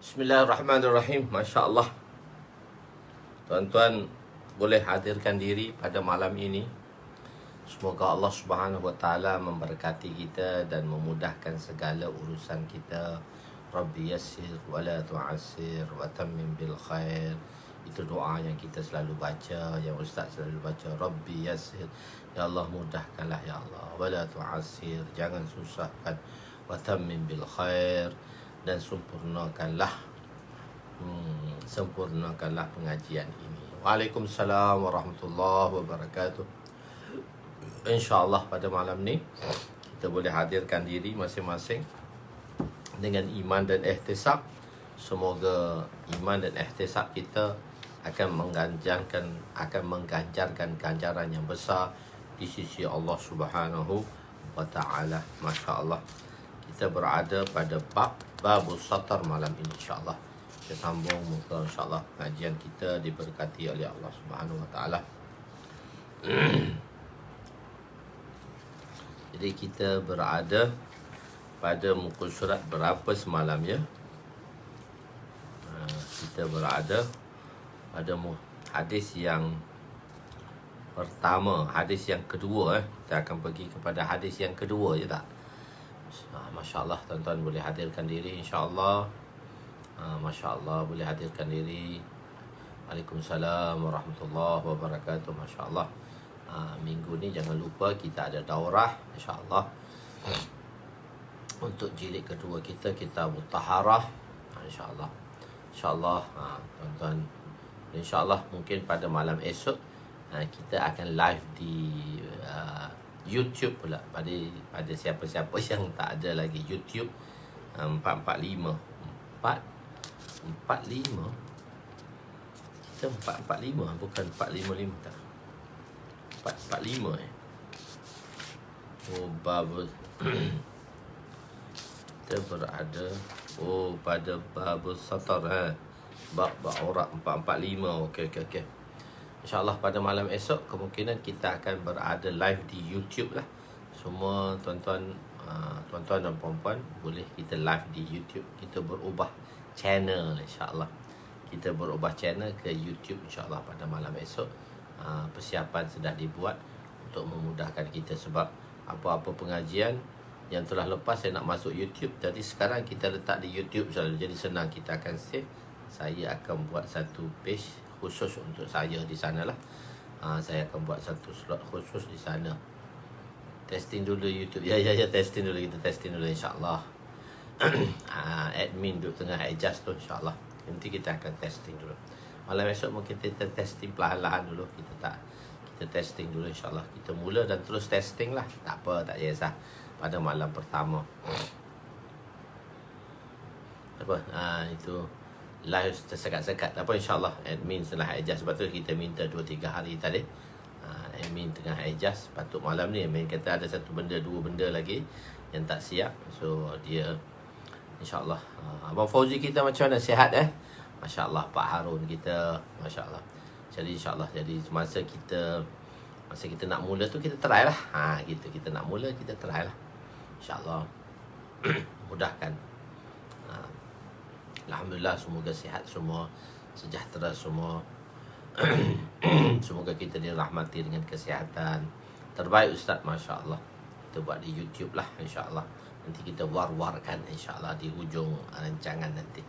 Bismillahirrahmanirrahim. Masya Allah. Tuan-tuan boleh hadirkan diri pada malam ini. Semoga Allah Subhanahu Wa Taala memberkati kita dan memudahkan segala urusan kita. Rabbi yassir wa la tu'assir wa tammim bil khair. Itu doa yang kita selalu baca, yang Ustaz selalu baca. Rabbi yassir, ya Allah mudahkanlah ya Allah. Wa la tu'assir, jangan susahkan. Wa tammim bil khair, dan sempurnakanlah pengajian ini. Waalaikumsalam warahmatullahi wabarakatuh. InsyaAllah pada malam ni kita boleh hadirkan diri masing-masing dengan iman dan ihtisab. Semoga iman dan ihtisab kita akan mengganjarkan ganjaran yang besar di sisi Allah Subhanahu wa Ta'ala. Masya Allah. Kita berada pada babus satar malam ini, insyaAllah. Kita sambung, moga insyaAllah pengajian kita diberkati oleh Allah Subhanahu Wa Ta'ala. Jadi kita berada pada muka surat berapa semalam ya? Kita berada pada hadis yang pertama, hadis yang kedua. Kita akan pergi kepada hadis yang kedua je tak? Masya Allah, tuan-tuan boleh hadirkan diri insyaAllah. Masya Allah, boleh hadirkan diri. Waalaikumsalam warahmatullahi wabarakatuh. Masya Allah. Minggu ni jangan lupa kita ada daurah insyaAllah. Untuk jilid kedua kita, Kitab Taharah. InsyaAllah. InsyaAllah tuan-tuan, InsyaAllah mungkin pada malam esok kita akan live di YouTube pula. Pada siapa-siapa yang tak ada lagi YouTube, 445 kita 445 bukan 455 tak, 445 Oh babus kita berada pada babus satar bab aurat 445. Okey. InsyaAllah pada malam esok kemungkinan kita akan berada live di YouTube lah. Semua tuan-tuan dan puan-puan boleh kita live di YouTube. Kita berubah channel insyaAllah. Kita berubah channel ke YouTube insyaAllah pada malam esok. Persiapan sedang dibuat untuk memudahkan kita, sebab apa-apa pengajian yang telah lepas saya nak masuk YouTube. Jadi sekarang kita letak di YouTube selalu. Jadi senang, kita akan save. Saya akan buat satu page khusus untuk saya di sana lah. Saya akan buat satu slot khusus di sana. Testing dulu YouTube. Ya, testing dulu. Kita testing dulu insyaAllah. Admin duduk tengah adjust tu insyaAllah. Nanti kita akan testing dulu. Malam esok mungkin kita testing perlahan-lahan dulu. Kita testing dulu insyaAllah. Kita mula dan terus testing lah. Tak apa, tak kisah. Pada malam pertama. Itu live tersekat-sekat. Apa insyaAllah admin setelah adjust. Sebab tu kita minta 2-3 hari tadi. Admin tengah adjust. Patut malam ni admin kata ada satu benda, dua benda lagi yang tak siap. So dia insyaAllah. Abang Fauzi kita macam mana? Sihat Masya Allah. Pak Harun kita Masya Allah. Jadi insyaAllah, jadi masa kita nak mula tu kita try lah. Gitu. Kita nak mula, kita try lah. InsyaAllah. Mudahkan. Alhamdulillah, semoga sihat semua, sejahtera semua. Semoga kita dirahmati dengan kesihatan. Terbaik Ustaz, Masya Allah. Kita buat di YouTube lah insyaAllah. Nanti kita war-warkan insyaAllah di hujung rancangan nanti.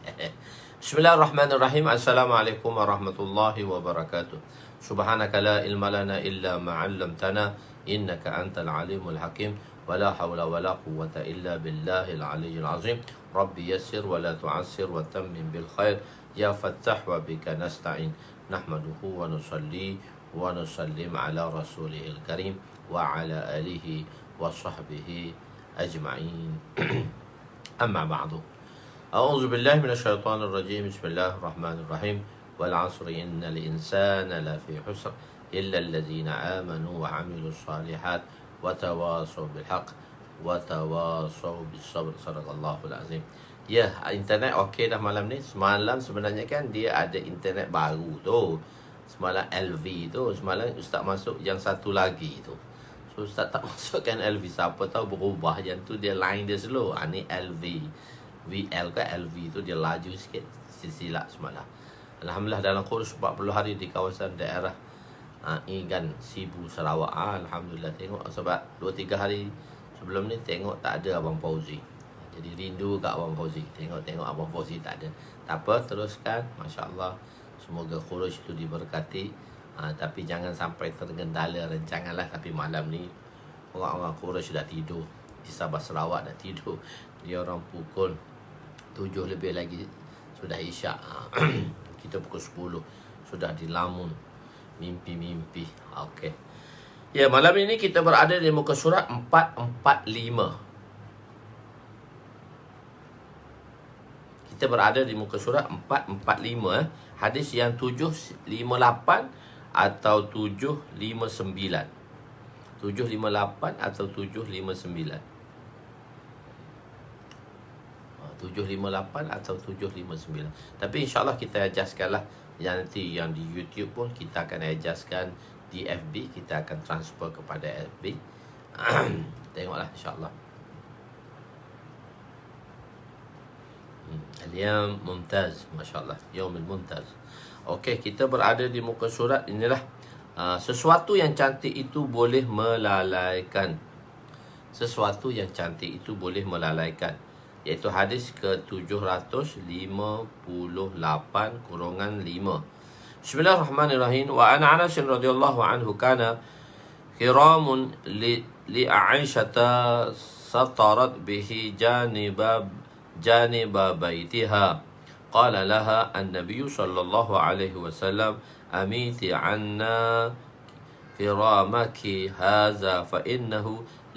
Bismillahirrahmanirrahim. Assalamualaikum warahmatullahi wabarakatuh. Subhanaka la ilma lana illa ma'allamtana, innaka antal alimul hakim. ولا حول ولا قوة إلا بالله العلي العظيم ربي يسر ولا تعسر وتمم بالخير يا فتاح وبك نستعين نحمده ونصلي ونسلم على رسوله الكريم وعلى آله وصحبه أجمعين أما بعد أعوذ بالله من الشيطان الرجيم بسم الله الرحمن الرحيم والعصر إن الإنسان لفي خسر إلا الذين آمنوا وعملوا الصالحات watawasau bilhaq watawasau bisabr. Sadaqallahul azim. Ya, internet okey dah malam ni. Semalam sebenarnya kan dia ada internet baru tu. Semalam LV tu. Semalam Ustaz masuk yang satu lagi tu. So Ustaz tak masukkan LV. Siapa tahu berubah. Yang tu dia line dia slow. Ni LV. VL ke LV tu dia laju sikit, silsilah semalam. Alhamdulillah dalam kursus 40 hari di kawasan daerah Igan, Sibu, Sarawak. Alhamdulillah tengok, sebab 2-3 hari sebelum ni tengok tak ada Abang Fauzi. Jadi rindu kat Abang Fauzi. Tengok Abang Fauzi tak ada. Tak apa, teruskan. Masya Allah. Semoga kurus itu diberkati. Tapi jangan sampai tergendala rancangan lah. Tapi malam ni orang-orang kurus dah tidur. Di Sabah Sarawak dah tidur. Dia orang pukul 7 lebih lagi sudah isyak. Kita pukul 10 sudah di Lamun. Mimpi-mimpi. Okey. Ya, malam ini kita berada di muka surat 445. Kita berada di muka surat 445, hadis yang 758 atau 759. 758 atau 759. 758 atau 759. Tapi insyaAllah kita adjustkan lah. Yang nanti yang di YouTube pun kita akan adjustkan. Di FB kita akan transfer kepada FB. Tengoklah insyaAllah. Al-Yawm Mumtaz, Masya Allah, Yawmul Mumtaz. Okey, kita berada di muka surat inilah. Sesuatu yang cantik itu boleh melalaikan. Sesuatu yang cantik itu boleh melalaikan. Iaitu hadis ke-758 _5. Bismillahirrahmanirrahim. Wa an Anas radhiyallahu anhu kana hiramun li Aisyata satarat bihi جانب بيتها قال لها النبي صلى الله عليه وسلم أميتي عنا كرامك هذا فإنه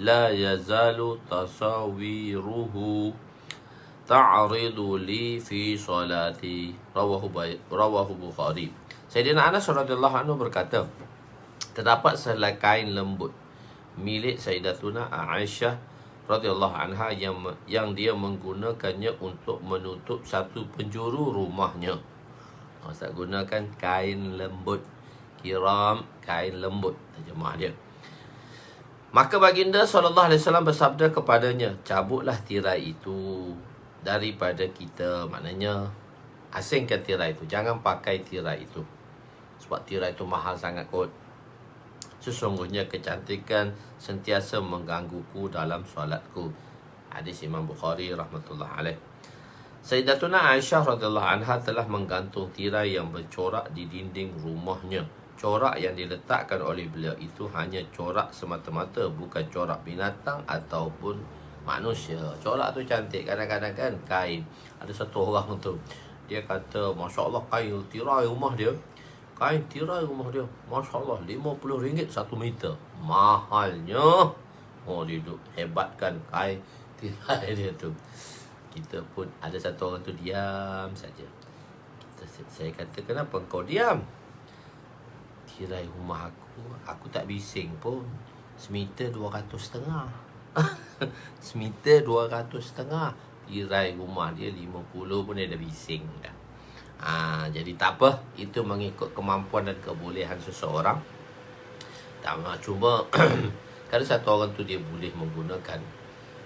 لا يزال تصاويره تعرض لي في صلاتي رواه Bukhari. Sayyidina Anas radhiyallahu anhu berkata, terdapat sehelai kain lembut milik Sayyidatuna Aisyah radhiyallahu anha yang dia menggunakannya untuk menutup satu penjuru rumahnya. Ustaz gunakan kain lembut. Kiram, kain lembut terjemah dia. Maka baginda sallallahu alaihi wasallam bersabda kepadanya, cabutlah tirai itu daripada kita. Maknanya asingkan tirai itu, jangan pakai tirai itu. Sebab tirai itu mahal sangat kot. Sesungguhnya kecantikan sentiasa menggangguku dalam solatku. Hadis Imam Bukhari rahmatullah alaih. Sayyidatuna Aisyah radhiyallahu anha telah menggantung tirai yang bercorak di dinding rumahnya. Corak yang diletakkan oleh beliau itu hanya corak semata-mata, bukan corak binatang ataupun manusia. Corak tu cantik. Kadang-kadang kan kain. Ada satu orang tu, dia kata, Masya Allah, kain tirai rumah dia, kain tirai rumah dia, Masya Allah, RM50 1 meter. Mahalnya. Oh, dia duduk hebatkan kain tirai dia tu. Kita pun ada satu orang tu diam saja. Saya kata, kenapa kau diam? Tirai rumah aku tak bising pun. Semeter 200.5. Semeter 200.5. Tirai rumah dia 50 pun dia dah bising dah. Jadi tak apa, itu mengikut kemampuan dan kebolehan seseorang. Cuma kalau satu orang tu dia boleh menggunakan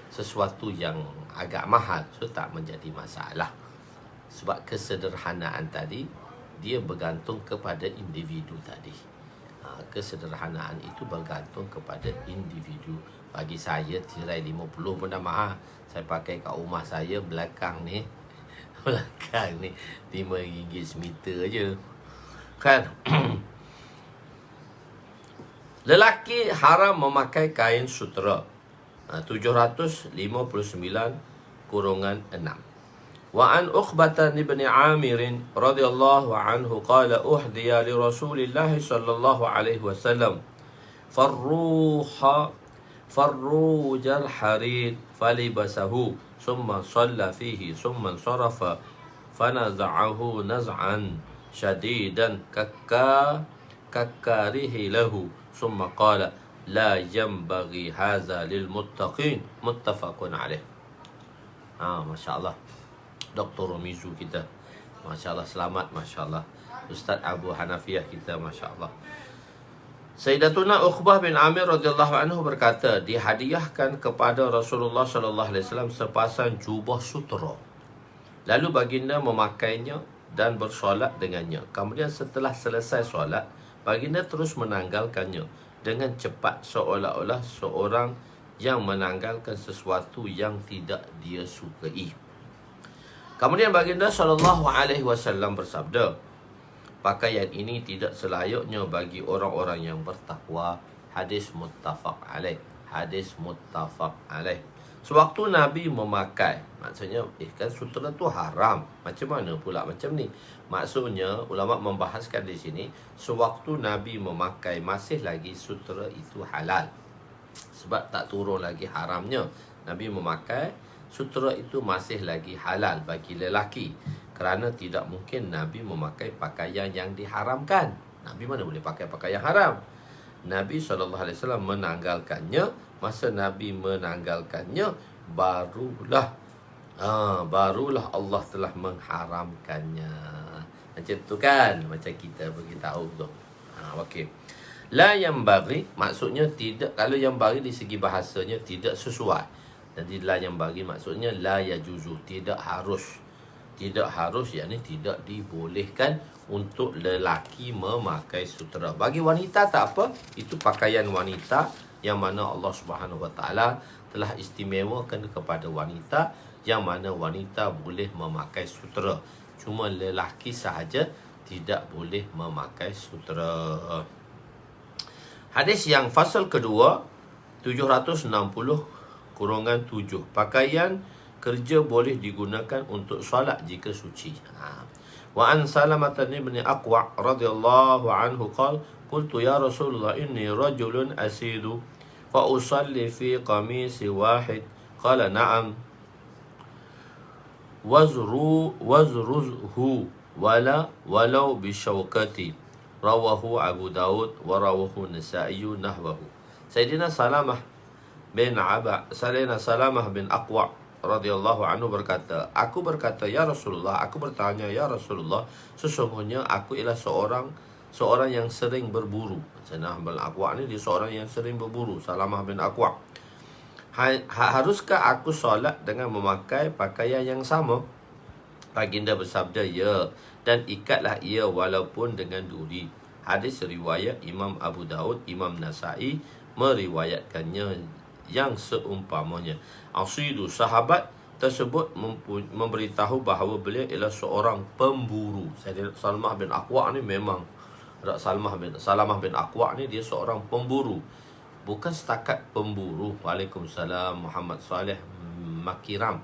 sesuatu yang agak mahal, so tak menjadi masalah. Sebab kesederhanaan tadi dia bergantung kepada individu tadi. Kesederhanaan itu bergantung kepada individu. Bagi saya tirai 50 pun dah mahal. Saya pakai kat rumah saya belakang ni RM5 semeter je kan. Lelaki haram memakai kain sutera. 759 _6. Wa an Uqbah bin Amir radhiyallahu anhu qala uhdiya li Rasulillah sallallahu alaihi wasallam farrujal harid falibasahu summa shalla fihi summa sarafa fanaza'ahu naz'an shadidan kakkarihi lahu summa qala la yanbaghi hadza lil muttaqin muttafaqun alaih. Masya Allah, Dr. Romizu kita, Masya Allah, selamat, Masya Allah. Ustaz Abu Hanafiyah kita, Masya Allah. Sayyidatuna Uqbah bin Amir radhiyallahu anhu berkata, dihadiahkan kepada Rasulullah sallallahu alaihi wasallam sepasang jubah sutera. Lalu baginda memakainya dan bersolat dengannya. Kemudian setelah selesai solat, baginda terus menanggalkannya dengan cepat, seolah-olah seorang yang menanggalkan sesuatu yang tidak dia sukai. Kemudian baginda SAW bersabda, pakaian ini tidak selayaknya bagi orang-orang yang bertakwa. Hadis muttafaq alaih. Hadis muttafaq alaih. Sewaktu Nabi memakai, maksudnya kan sutera tu haram. Macam mana pula macam ni? Maksudnya ulama membahaskan di sini, sewaktu Nabi memakai masih lagi sutera itu halal. Sebab tak turun lagi haramnya. Nabi memakai sutera itu masih lagi halal bagi lelaki. Kerana tidak mungkin Nabi memakai pakaian yang diharamkan. Nabi mana boleh pakai pakaian haram? Nabi SAW menanggalkannya. Masa Nabi menanggalkannya, barulah Allah telah mengharamkannya. Macam tu kan, macam kita beritahu tu. Okey. La yang bagi, maksudnya tidak. Kalau yang bagi di segi bahasanya tidak sesuai. Jadi la yang bagi maksudnya la yajuzu, tidak harus. Tidak harus, yakni tidak dibolehkan untuk lelaki memakai sutera. Bagi wanita tak apa, itu pakaian wanita yang mana Allah Subhanahu Wa Taala telah istimewakan kepada wanita, yang mana wanita boleh memakai sutera. Cuma lelaki sahaja tidak boleh memakai sutera. Hadis yang fasal kedua 760-7. Pakaian kerja boleh digunakan untuk solat jika suci. Wa an Salamah bin Aqwa radhiyallahu anhu qala qultu ya Rasulullah inni rajulun asidu fa usalli fi qamisi wahid qala na'am wazruhu walau bisyawkati rawahu Abu Daud wa rawahu Nasa'i nahwahu. Sayyidina Salamah bin Aqwa radhiyallahu anhu berkata, aku berkata ya Rasulullah, aku bertanya ya Rasulullah, sesungguhnya aku ialah seorang yang sering berburu. Sayyidina bin Aqwa ni dia seorang yang sering berburu. Salamah bin Aqwa, haruskah aku solat dengan memakai pakaian yang sama? Baginda bersabda, ya, dan ikatlah ia walaupun dengan duri. Hadis riwayat Imam Abu Daud, Imam Nasa'i meriwayatkannya yang seumpamanya. Asidu, sahabat tersebut memberitahu bahawa beliau ialah seorang pemburu. Salamah bin Aqwa ni memang Salamah bin Aqwa ni dia seorang pemburu. Bukan setakat pemburu. Waalaikumsalam Muhammad Saleh Makiram.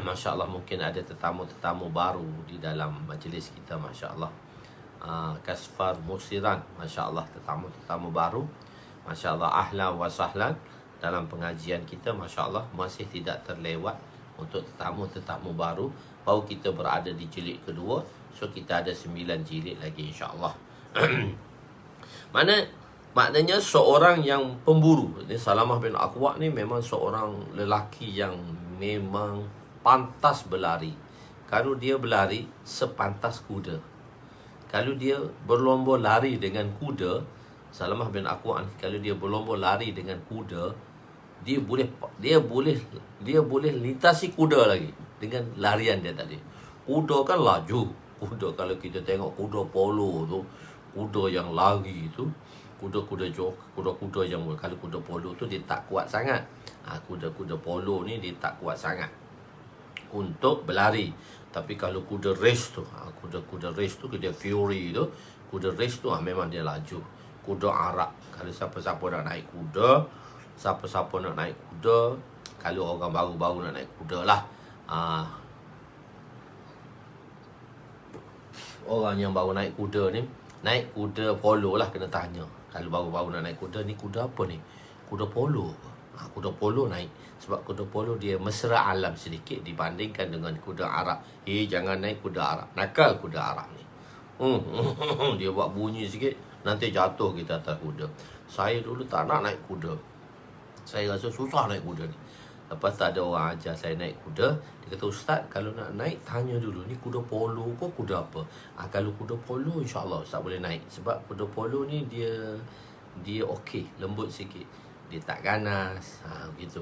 Masya Allah, mungkin ada tetamu-tetamu baru di dalam majlis kita. Masya Allah. Kasfar Musiran, Masya Allah, tetamu-tetamu baru. Masya Allah, ahlan wa sahlan dalam pengajian kita. Masya Allah, masih tidak terlewat untuk tetamu-tetamu baru. Baru kita berada di jilid kedua. So kita ada 9 jilid lagi insya Allah. Maknanya seorang yang pemburu. Ini Salamah bin Aqwa ni memang seorang lelaki yang memang pantas berlari. Kalau dia berlari sepantas kuda. Kalau dia berlomba lari dengan kuda, Salamah bin Aqwa, kalau dia berlomba lari dengan kuda, dia boleh lintasi kuda lagi dengan larian dia tadi. Kuda kan laju. Kuda kalau kita tengok kuda polo tu, kuda yang lari tu, kuda-kuda yang, kalau kuda polo tu dia tak kuat sangat. Kuda-kuda polo ni dia tak kuat sangat untuk berlari. Tapi kalau kuda race tu, kuda race tu, kuda Fury tu, kuda race tu memang dia laju. Kuda arak, kalau siapa-siapa nak naik kuda, kalau orang baru-baru nak naik kuda lah, orang yang baru naik kuda ni, naik kuda polo lah, kena tanya. Kalau baru-baru nak naik kuda ni, kuda apa ni? Kuda polo. Kuda polo naik. Sebab kuda polo dia mesra alam sedikit dibandingkan dengan kuda arak. Jangan naik kuda arak. Nakal kuda arak ni. Dia buat bunyi sikit, nanti jatuh kita atas kuda. Saya dulu tak nak naik kuda. Saya rasa susah naik kuda ni. Lepas tak ada orang ajar saya naik kuda. Dia kata, Ustaz, kalau nak naik, tanya dulu, ni kuda polo ke kuda apa? Kalau kuda polo, insyaAllah Ustaz boleh naik. Sebab kuda polo ni dia okey, lembut sikit. Dia tak ganas, begitu.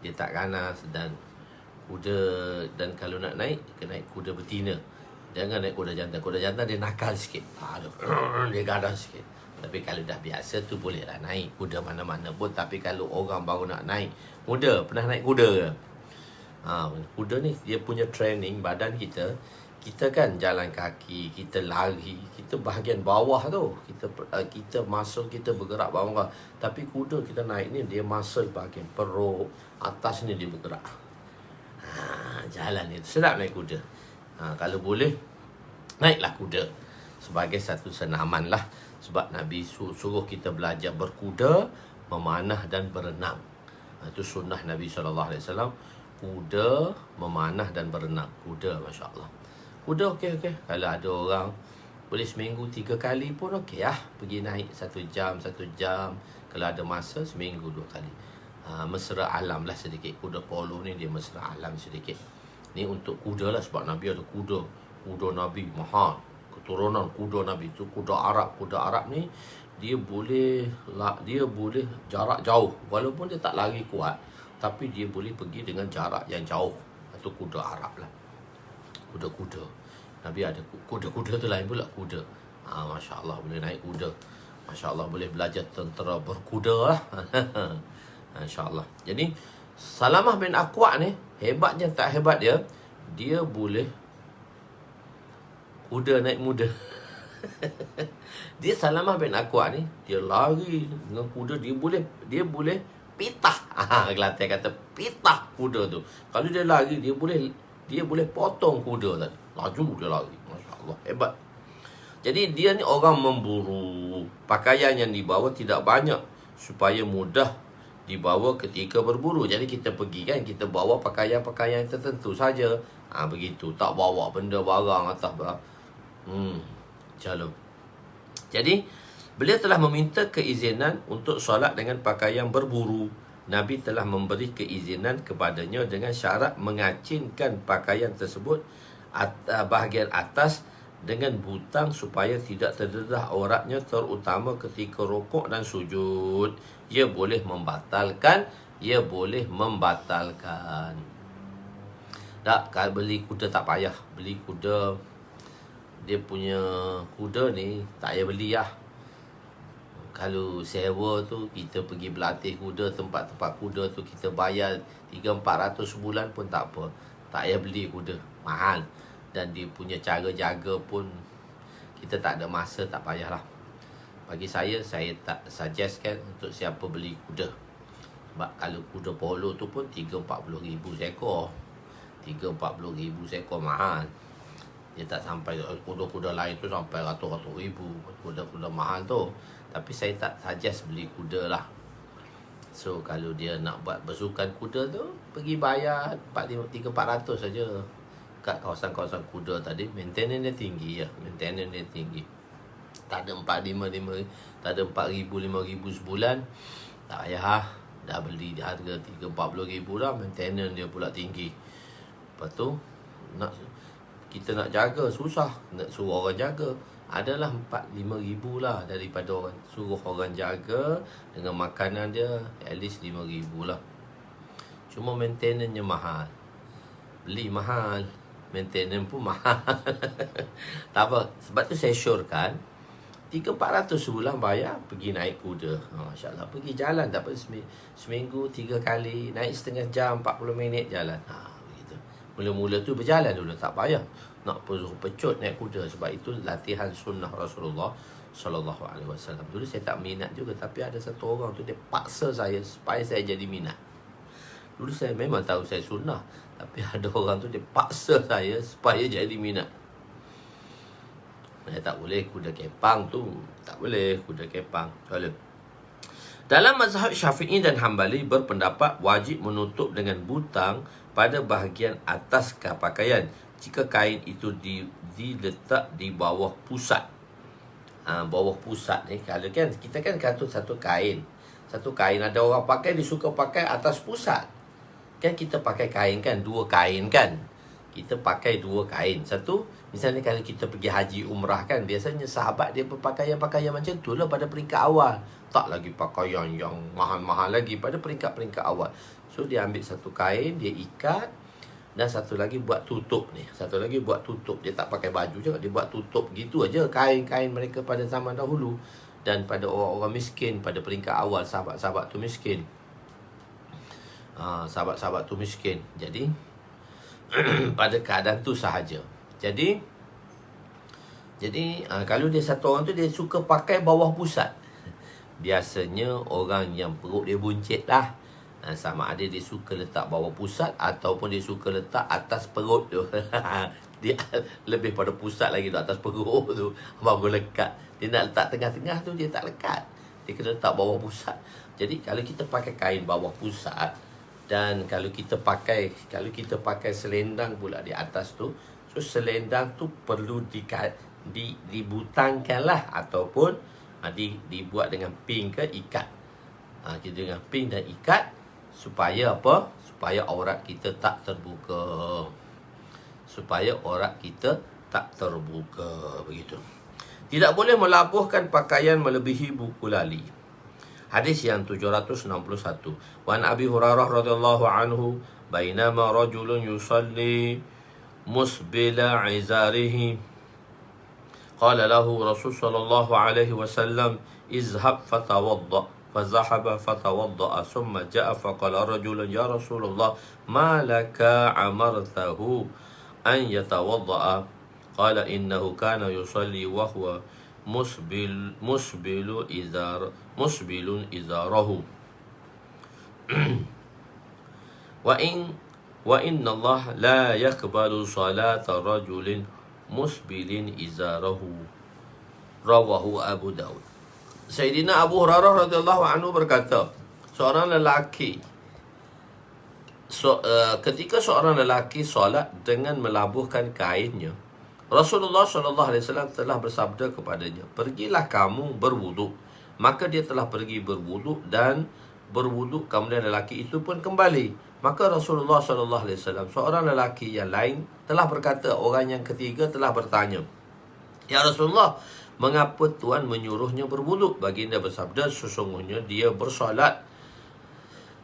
Dia tak ganas dan kuda, dan kalau nak naik, kena naik kuda betina. Jangan naik kuda jantan. Kuda jantan dia nakal sikit. Dia gadah sikit. Tapi kalau dah biasa tu bolehlah naik kuda mana-mana pun. Tapi kalau orang baru nak naik kuda, pernah naik kuda ke? Kuda ni dia punya training badan kita. Kita kan jalan kaki, kita lari, kita bahagian bawah tu, kita muscle kita bergerak bawah. Tapi kuda kita naik ni dia muscle bahagian perut, atas ni dia bergerak. Jalan ni sedap naik kuda. Kalau boleh naiklah kuda sebagai satu senaman lah. Sebab Nabi suruh kita belajar berkuda, memanah dan berenang. Itu sunnah Nabi SAW. Kuda, memanah dan berenang. Kuda, Masya Allah. Kuda okey. Kalau ada orang boleh seminggu 3 kali pun okey lah. Pergi naik 1 jam. Kalau ada masa seminggu 2 kali. Mesra alam lah sedikit. Kuda polo ni dia mesra alam sedikit. Ni untuk kuda lah, sebab Nabi ada kuda. Kuda Nabi mahal. Keturunan kuda Nabi tu kuda Arab. Kuda Arab ni dia boleh jarak jauh. Walaupun dia tak lari kuat, tapi dia boleh pergi dengan jarak yang jauh. Itu kuda Arab lah. Kuda-kuda. Nabi ada kuda-kuda tu lain pula kuda. Masya Allah boleh naik kuda. Masya Allah boleh belajar tentera berkuda lah. Masya Allah. Jadi Salamah bin Aqwa ni hebatnya tak hebat dia boleh kuda naik muda. Dia Salamah bin Aqwa ni dia lari dengan kuda, dia boleh pitah. Kelantan kata pitah kuda tu. Kalau dia lari dia boleh potong kuda tadi. Laju dia lari. Masya Allah hebat. Jadi dia ni orang memburu. Pakaian yang dibawa tidak banyak supaya mudah dibawa ketika berburu. Jadi kita pergi kan, kita bawa pakaian-pakaian tertentu saja. Begitu, tak bawa benda barang atas calon. Jadi beliau telah meminta keizinan untuk solat dengan pakaian berburu. Nabi telah memberi keizinan kepadanya dengan syarat mengacinkan pakaian tersebut bahagian atas dengan butang supaya tidak terdedah auratnya, terutama ketika rukuk dan sujud. Ia boleh membatalkan. Tak, kalau beli kuda tak payah. Beli kuda, dia punya kuda ni tak payah beli lah. Kalau sewa tu, kita pergi berlatih kuda, tempat-tempat kuda tu kita bayar 300-400 sebulan pun tak apa. Tak payah beli kuda, mahal. Dan dia punya cara jaga pun kita tak ada masa, tak payahlah. Bagi saya tak suggestkan untuk siapa beli kuda. Sebab kalau kuda polo tu pun 3-40 ribu seekor. 3-40 ribu seekor mahal. Dia tak sampai, kuda-kuda lain tu sampai ratus-ratus ribu. Kuda-kuda mahal tu. Tapi saya tak suggest beli kuda lah. So kalau dia nak buat bersukan kuda tu, pergi bayar 300-400 saja. Kat kawasan-kawasan kuda tadi, maintenance dia tinggi ya. Tak ada 4-5 tak ada 4,000-5,000 sebulan. Tak payah. Dah beli di harga 30-40 ribu dah, maintenance dia pula tinggi. Lepas tu kita nak jaga susah, nak suruh orang jaga. Adalah 4-5 ribu lah daripada orang suruh orang jaga dengan makanan dia, at least 5 ribu lah. Cuma maintenance-nya mahal. Beli mahal, maintenance pun mahal. Tak apa, sebab tu saya syorkan 300-400 sebulan bayar, pergi naik kuda. Masya Allah, pergi jalan. Tak apa, seminggu 3 kali, naik setengah jam, 40 minit jalan. Begitu. Mula-mula tu berjalan dulu, tak payah nak pecut naik kuda. Sebab itu latihan sunnah Rasulullah SAW. Dulu saya tak minat juga, tapi ada satu orang tu dia paksa saya supaya saya jadi minat. Dulu saya memang tahu saya sunnah, tapi ada orang tu dia paksa saya supaya jadi minat. Tak boleh kuda kepang tu. Tak boleh kuda kepang. Dalam mazhab Syafi'i dan Hambali berpendapat wajib menutup dengan butang pada bahagian atas pakaian jika kain itu diletak di bawah pusat. Bawah pusat ni, kalau kan kita kan kata satu kain ada orang pakai, dia suka pakai atas pusat. Kan kita pakai kain kan, 2 kain kan. Kita pakai 2 kain. Satu, misalnya kalau kita pergi haji umrah kan, biasanya sahabat dia berpakaian-pakaian macam tu lah pada peringkat awal. Tak lagi pakaian yang mahal-mahal lagi pada peringkat-peringkat awal. So dia ambil satu kain, dia ikat, Dan satu lagi buat tutup ni. Satu lagi buat tutup. Dia tak pakai baju je, dia buat tutup gitu aja. Kain-kain mereka pada zaman dahulu. Dan pada orang-orang miskin, pada peringkat awal, sahabat-sahabat tu miskin. Sahabat-sahabat tu miskin. Jadi pada keadaan tu sahaja. Jadi kalau dia satu orang tu, dia suka pakai bawah pusat. Biasanya orang yang perut dia buncit lah. Sama ada dia suka letak bawah pusat ataupun dia suka letak atas perut tu. Dia lebih pada pusat lagi tu, atas perut tu baru lekat. Dia nak letak tengah-tengah tu, dia tak lekat. Dia kena letak bawah pusat. Jadi kalau kita pakai kain bawah pusat, dan kalau kita pakai selendang pula di atas tu, so selendang tu perlu dibutangkan lah, ataupun dibuat dengan pin ke ikat. Kita dengan pin dan ikat supaya apa? Supaya aurat kita tak terbuka. Begitu. Tidak boleh melabuhkan pakaian melebihi buku lali. Hadis yang 761. Wa an Abi Hurairah radhiyallahu anhu, bainama rajulun yusalli musbila izarihi, qala lahu Rasul sallallahu alaihi wasallam, izhab fatawadda. فذهب فتوضأ ثم جاء فقال رجل يا رسول الله ما لك أمرته أن يتوضأ قال إنه كان يصلي وهو مسبل إزاره وإن الله لا يقبل صلاة رجل مسبل إزاره رواه أبو داود. Sayyidina Abu Hurairah radhiyallahu anhu berkata, seorang lelaki ketika seorang lelaki solat dengan melabuhkan kainnya, Rasulullah SAW telah bersabda kepadanya, pergilah kamu berwuduk. Maka dia telah pergi berwuduk dan berwuduk, kemudian lelaki itu pun kembali. Maka Rasulullah SAW, seorang lelaki yang lain telah berkata, orang yang ketiga telah bertanya, ya Rasulullah, mengapa Tuhan menyuruhnya berwuduk? Baginda bersabda, sesungguhnya dia bersolat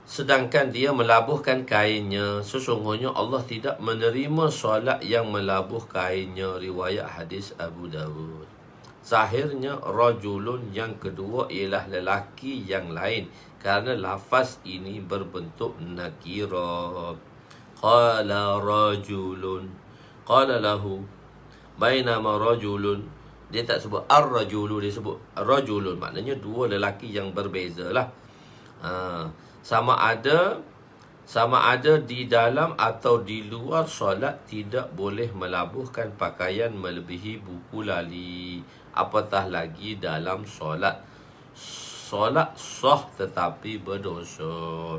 sedangkan dia melabuhkan kainnya. Sesungguhnya Allah tidak menerima solat yang melabuh kainnya. Riwayat hadis Abu Dawud. Zahirnya rajulun yang kedua ialah lelaki yang lain, kerana lafaz ini berbentuk nakira. Qala rajulun, qala lahu, bainama rajulun. Dia tak sebut ar-rajulu, dia sebut rajulun. Maknanya dua lelaki yang berbeza lah. Sama ada di dalam atau di luar solat tidak boleh melabuhkan pakaian melebihi buku lali. Apatah lagi dalam solat. Solat sah tetapi berdosa.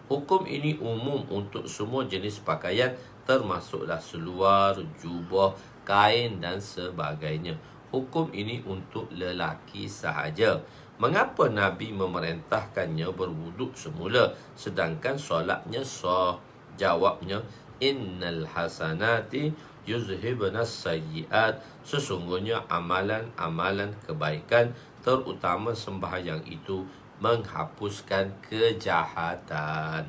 Hukum ini umum untuk semua jenis pakaian, termasuklah seluar, jubah, kain dan sebagainya. Hukum ini untuk lelaki sahaja. Mengapa Nabi memerintahkannya berwuduk semula sedangkan solatnya sah? Jawabnya, innal hasanati yuzhibnas sayyiat. Sesungguhnya amalan-amalan kebaikan, terutama sembahyang itu, menghapuskan kejahatan.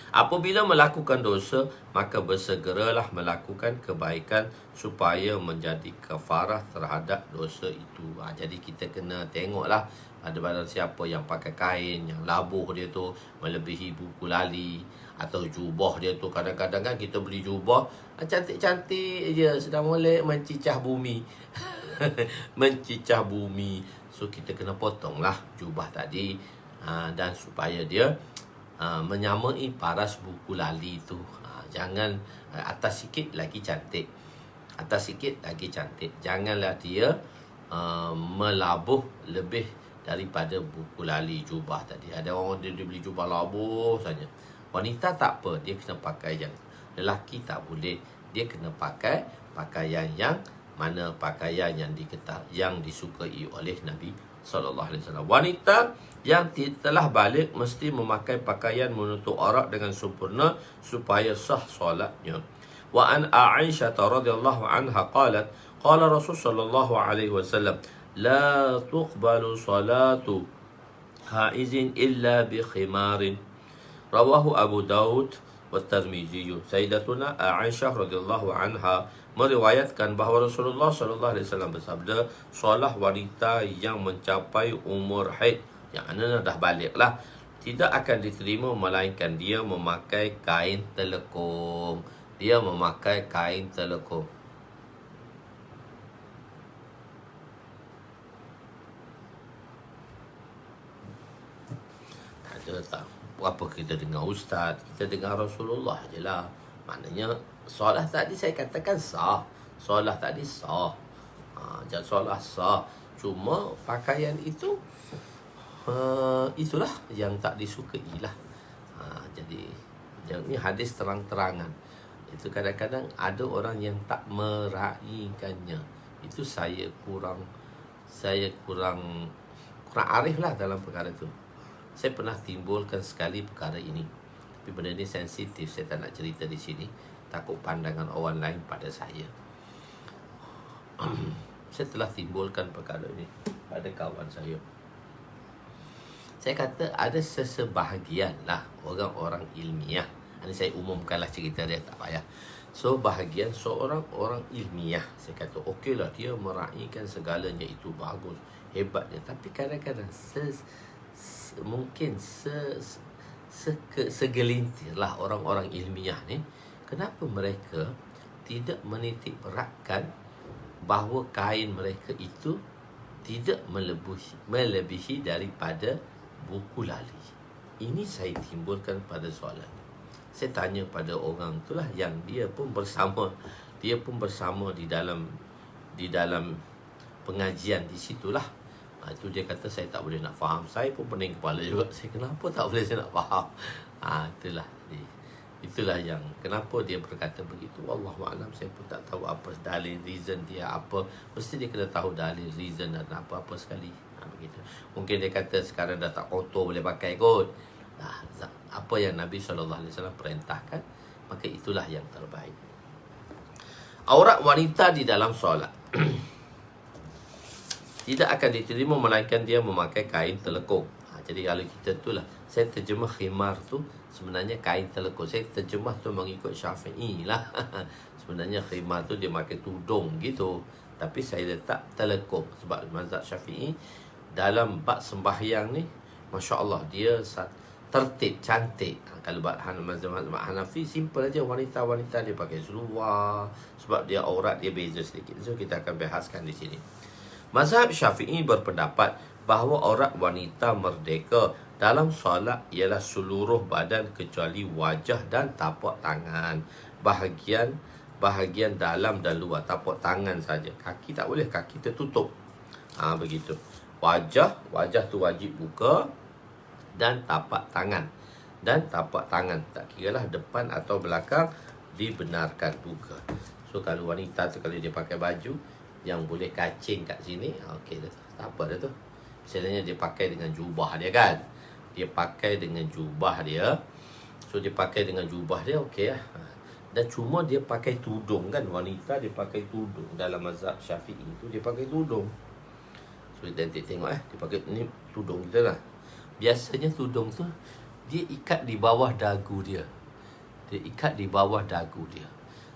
Apabila melakukan dosa, maka bersegeralah melakukan kebaikan supaya menjadi kafarah terhadap dosa itu. Jadi kita kena tengoklah ada siapa yang pakai kain yang labuh dia tu melebihi buku lali, atau jubah dia tu. Kadang-kadang kan kita beli jubah cantik-cantik je, sedang molek mencicah bumi. Mencicah bumi. So kita kena potonglah jubah tadi, dan supaya dia menyamai paras buku lali tu. Jangan atas sikit lagi cantik, atas sikit lagi cantik. Janganlah dia melabuh lebih daripada buku lali jubah tadi. Ada orang dia beli jubah labuh saja. Wanita tak apa, dia kena pakai yang. Lelaki tak boleh, dia kena pakai pakaian yang mana pakaian yang disukai oleh Nabi SAW. Wanita yang telah balik mesti memakai pakaian menutup aurat dengan sempurna supaya sah solatnya. Wa an Aisyah radhiyallahu anha qalat, qala Rasul sallallahu alaihi wasallam, la tuqbalu salatu haizin illa bi khimarin. Rawahu Abu Daud wa Tirmizi. Sayyidatuna Aisyah radhiyallahu anha meriwayatkan bahawa Rasulullah sallallahu alaihi wasallam bersabda, solah wanita yang mencapai umur haid, yang mana dah baliglah, tidak akan diterima melainkan dia memakai kain telekung. Dia memakai kain telekung. Ada tak apa kita dengar ustaz, kita dengar Rasulullah je lah. Maknanya solat tadi saya katakan sah, solat tadi sah, solat sah. Cuma pakaian itu itulah yang tak disukai lah. Jadi yang ni hadis terang-terangan. Itu kadang-kadang ada orang yang tak meraihkannya. Itu saya kurang arif lah dalam perkara itu. Saya pernah timbulkan sekali perkara ini, tapi benda ni sensitif, saya tak nak cerita di sini, takut pandangan orang lain pada saya. Saya telah timbulkan perkara ini pada kawan saya. Saya kata ada sesebahagian lah orang-orang ilmiah. Ini saya umumkanlah cerita dia, tak payah. So bahagian seorang orang ilmiah, saya kata okey lah, dia meraihkan segalanya, itu bagus, hebat dia. Tapi kadang-kadang mungkin segelintir lah orang-orang ilmiah ni, kenapa mereka tidak menitik beratkan bahawa kain mereka itu tidak melebihi daripada buku lali. Ini saya timbulkan pada soalan. Saya tanya pada orang itulah yang dia pun bersama di dalam pengajian di situlah. Itu dia kata saya tak boleh nak faham. Saya pun pening kepala juga. Saya kenapa tak boleh saya nak faham? Itulah yang kenapa dia berkata begitu. Wallahualam, saya pun tak tahu apa dalil reason dia apa. Mesti dia kena tahu dalil reason dan apa-apa sekali. Begitu. Mungkin dia kata sekarang dah tak kotor boleh pakai kot. Apa yang Nabi SAW perintahkan, maka itulah yang terbaik. Aurat wanita di dalam solat tidak akan diterima melainkan dia memakai kain telekung. Jadi kalau kita itulah, saya terjemah khimar tu sebenarnya kain telekung. Saya terjemah tu mengikut Syafi'i lah. Sebenarnya khimar tu dia pakai tudung gitu, tapi saya letak telekung sebab mazhab Syafi'i dalam bab sembahyang ni, Masya Allah, dia tertib, cantik. Kalau bab mazhab Hanafi simple aja, wanita-wanita dia pakai seluar sebab dia aurat dia beza sedikit. So kita akan bahaskan di sini. Mazhab Syafi'i berpendapat bahawa aurat wanita merdeka dalam solat ialah seluruh badan kecuali wajah dan tapak tangan. Bahagian dalam dan luar, tapak tangan saja. Kaki tak boleh, kaki tertutup. Begitu. Wajah tu wajib buka, dan tapak tangan. Tak kiralah depan atau belakang dibenarkan buka. So kalau wanita tu, kalau dia pakai baju yang boleh kacing kat sini, okey dah, tak apa dah tu. Misalnya dia pakai dengan jubah dia kan, so dia pakai dengan jubah dia, okey lah. Dan cuma dia pakai tudung kan, wanita dia pakai tudung. Dalam mazhab Syafi'i tu dia pakai tudung. So nanti tengok dia pakai ni tudung kita lah. Biasanya tudung tu dia ikat di bawah dagu dia.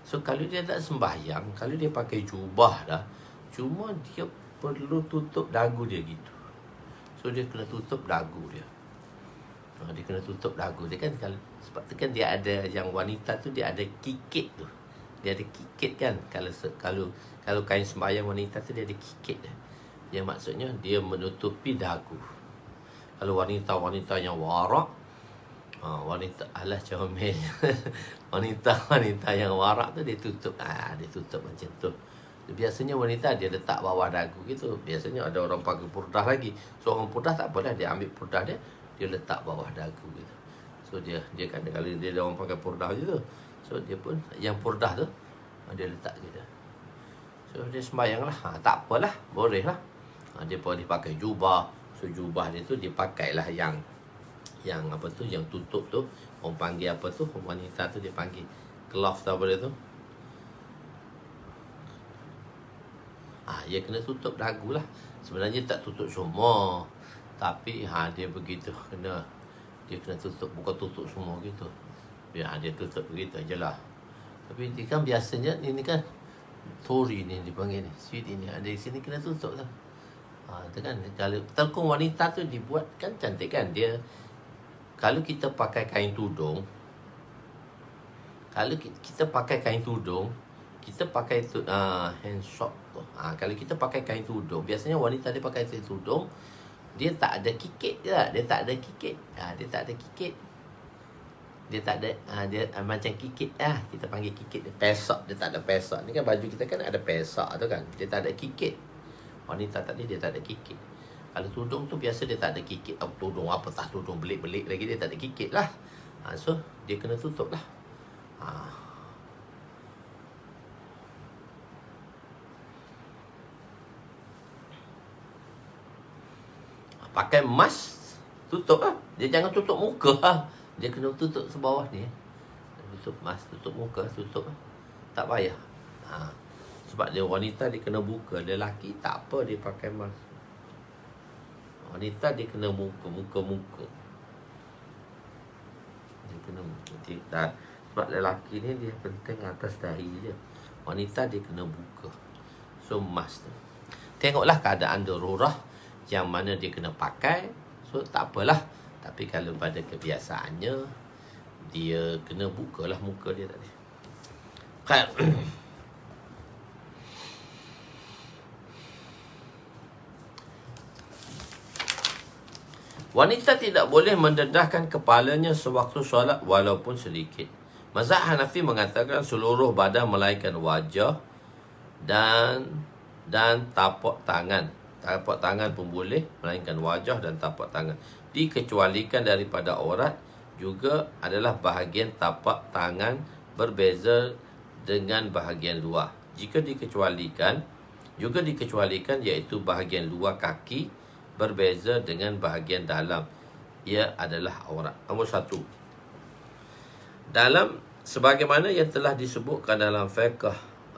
So kalau dia tak sembahyang, kalau dia pakai jubah dah, cuma dia perlu tutup dagu dia gitu. So dia kena tutup dagu dia. Kan, kalau sebab tu kan dia ada, yang wanita tu dia ada kikit tu. Dia ada kikit kan. Kalau kain sembahyang wanita tu dia ada kikit dia. Yang maksudnya dia menutupi dagu. Kalau wanita-wanita yang warak, wanita alah comel. wanita yang warak tu dia tutup. Dia tutup macam tu. Biasanya wanita dia letak bawah dagu gitu. Biasanya ada orang pakai purdah lagi. So orang purdah tak apalah, dia ambil purdah dia letak bawah dagu gitu. So dia kan, kalau dia orang pakai purdah gitu, so dia pun yang purdah tu dia letak gitu. So dia sembahyang lah. Tak apalah, boleh lah. Dia boleh pakai jubah. So jubah dia tu dia pakailah yang apa tu, yang tutup tu. Orang panggil apa tu, wanita tu dia panggil cloth apa dia tu. Dia kena tutup dagu lah. Sebenarnya tak tutup semua, tapi dia begitu, dia kena tutup, bukan tutup semua gitu. Biar dia tutup begitu ajalah. Tapi dia kan biasanya ini kan tori ni dipanggil ni, sweet ini ada di sini kena tutup tu. Itu kan kalau telkung wanita tu dibuat kan cantik kan dia. Kalau kita pakai kain tudung, kalau kita pakai kain tudung, kita pakai tu hand shop tu. Kalau kita pakai kain tudung, biasanya wanita dia pakai kain tudung, dia tak ada kikit je lah. Dia tak ada kikit. Dia tak ada kikit. Dia tak ada dia macam kikit lah. Kita panggil kikit dia pesak. Dia tak ada pesak. Ni kan baju kita kan ada pesak tu kan. Dia tak ada kikit. Wanita tadi dia tak ada kikit. Kalau tudung tu biasa dia tak ada kikit. Tudung apa tak tudung belik-belik lagi dia tak ada kikit lah. So dia kena tutup lah. Pakai mask, tutup lah. Dia jangan tutup muka lah. Dia kena tutup sebawah ni. Tutup mask, tutup muka, tutup lah. Tak payah. Sebab dia wanita dia kena buka. Lelaki tak apa dia pakai mask. Wanita dia kena muka. Dia kena muka. Sebab lelaki ni dia penting atas dahi dia. Wanita dia kena buka. So mask tu. Tengoklah keadaan darurat yang mana dia kena pakai. So tak apalah. Tapi kalau pada kebiasaannya, dia kena bukalah muka dia tadi. Kan? Wanita tidak boleh mendedahkan kepalanya sewaktu solat walaupun sedikit. Mazhab Hanafi mengatakan seluruh badan melainkan wajah dan tapak tangan. Tapak tangan pun boleh, melainkan wajah dan tapak tangan. Dikecualikan daripada aurat juga adalah bahagian tapak tangan berbeza dengan bahagian luar. Jika dikecualikan, juga dikecualikan iaitu bahagian luar kaki berbeza dengan bahagian dalam. Ia adalah aurat. Nombor 1. Dalam sebagaimana yang telah disebutkan dalam fiqh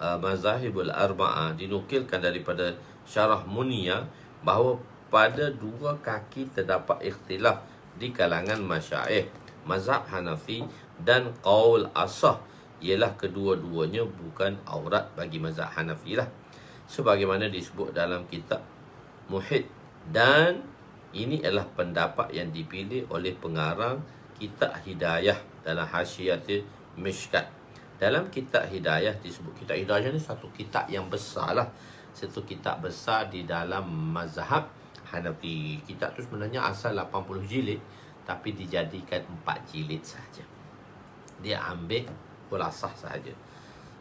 Mazahibul Arba'ah, dinukilkan daripada Syarah Muniyah bahawa pada dua kaki terdapat ikhtilaf di kalangan masyaikh mazhab Hanafi dan qaul asah, ialah kedua-duanya bukan aurat bagi mazhab Hanafi lah, sebagaimana disebut dalam kitab Muhit, dan ini adalah pendapat yang dipilih oleh pengarang kitab Hidayah dalam Hasyiatul Mishkat. Dalam kitab Hidayah disebut, kitab Hidayah ni satu kitab yang besar lah, satu kitab besar di dalam mazhab Hanafi. Kitab tu sebenarnya asal 80 jilid, tapi dijadikan 4 jilid saja. Dia ambil khulasah saja.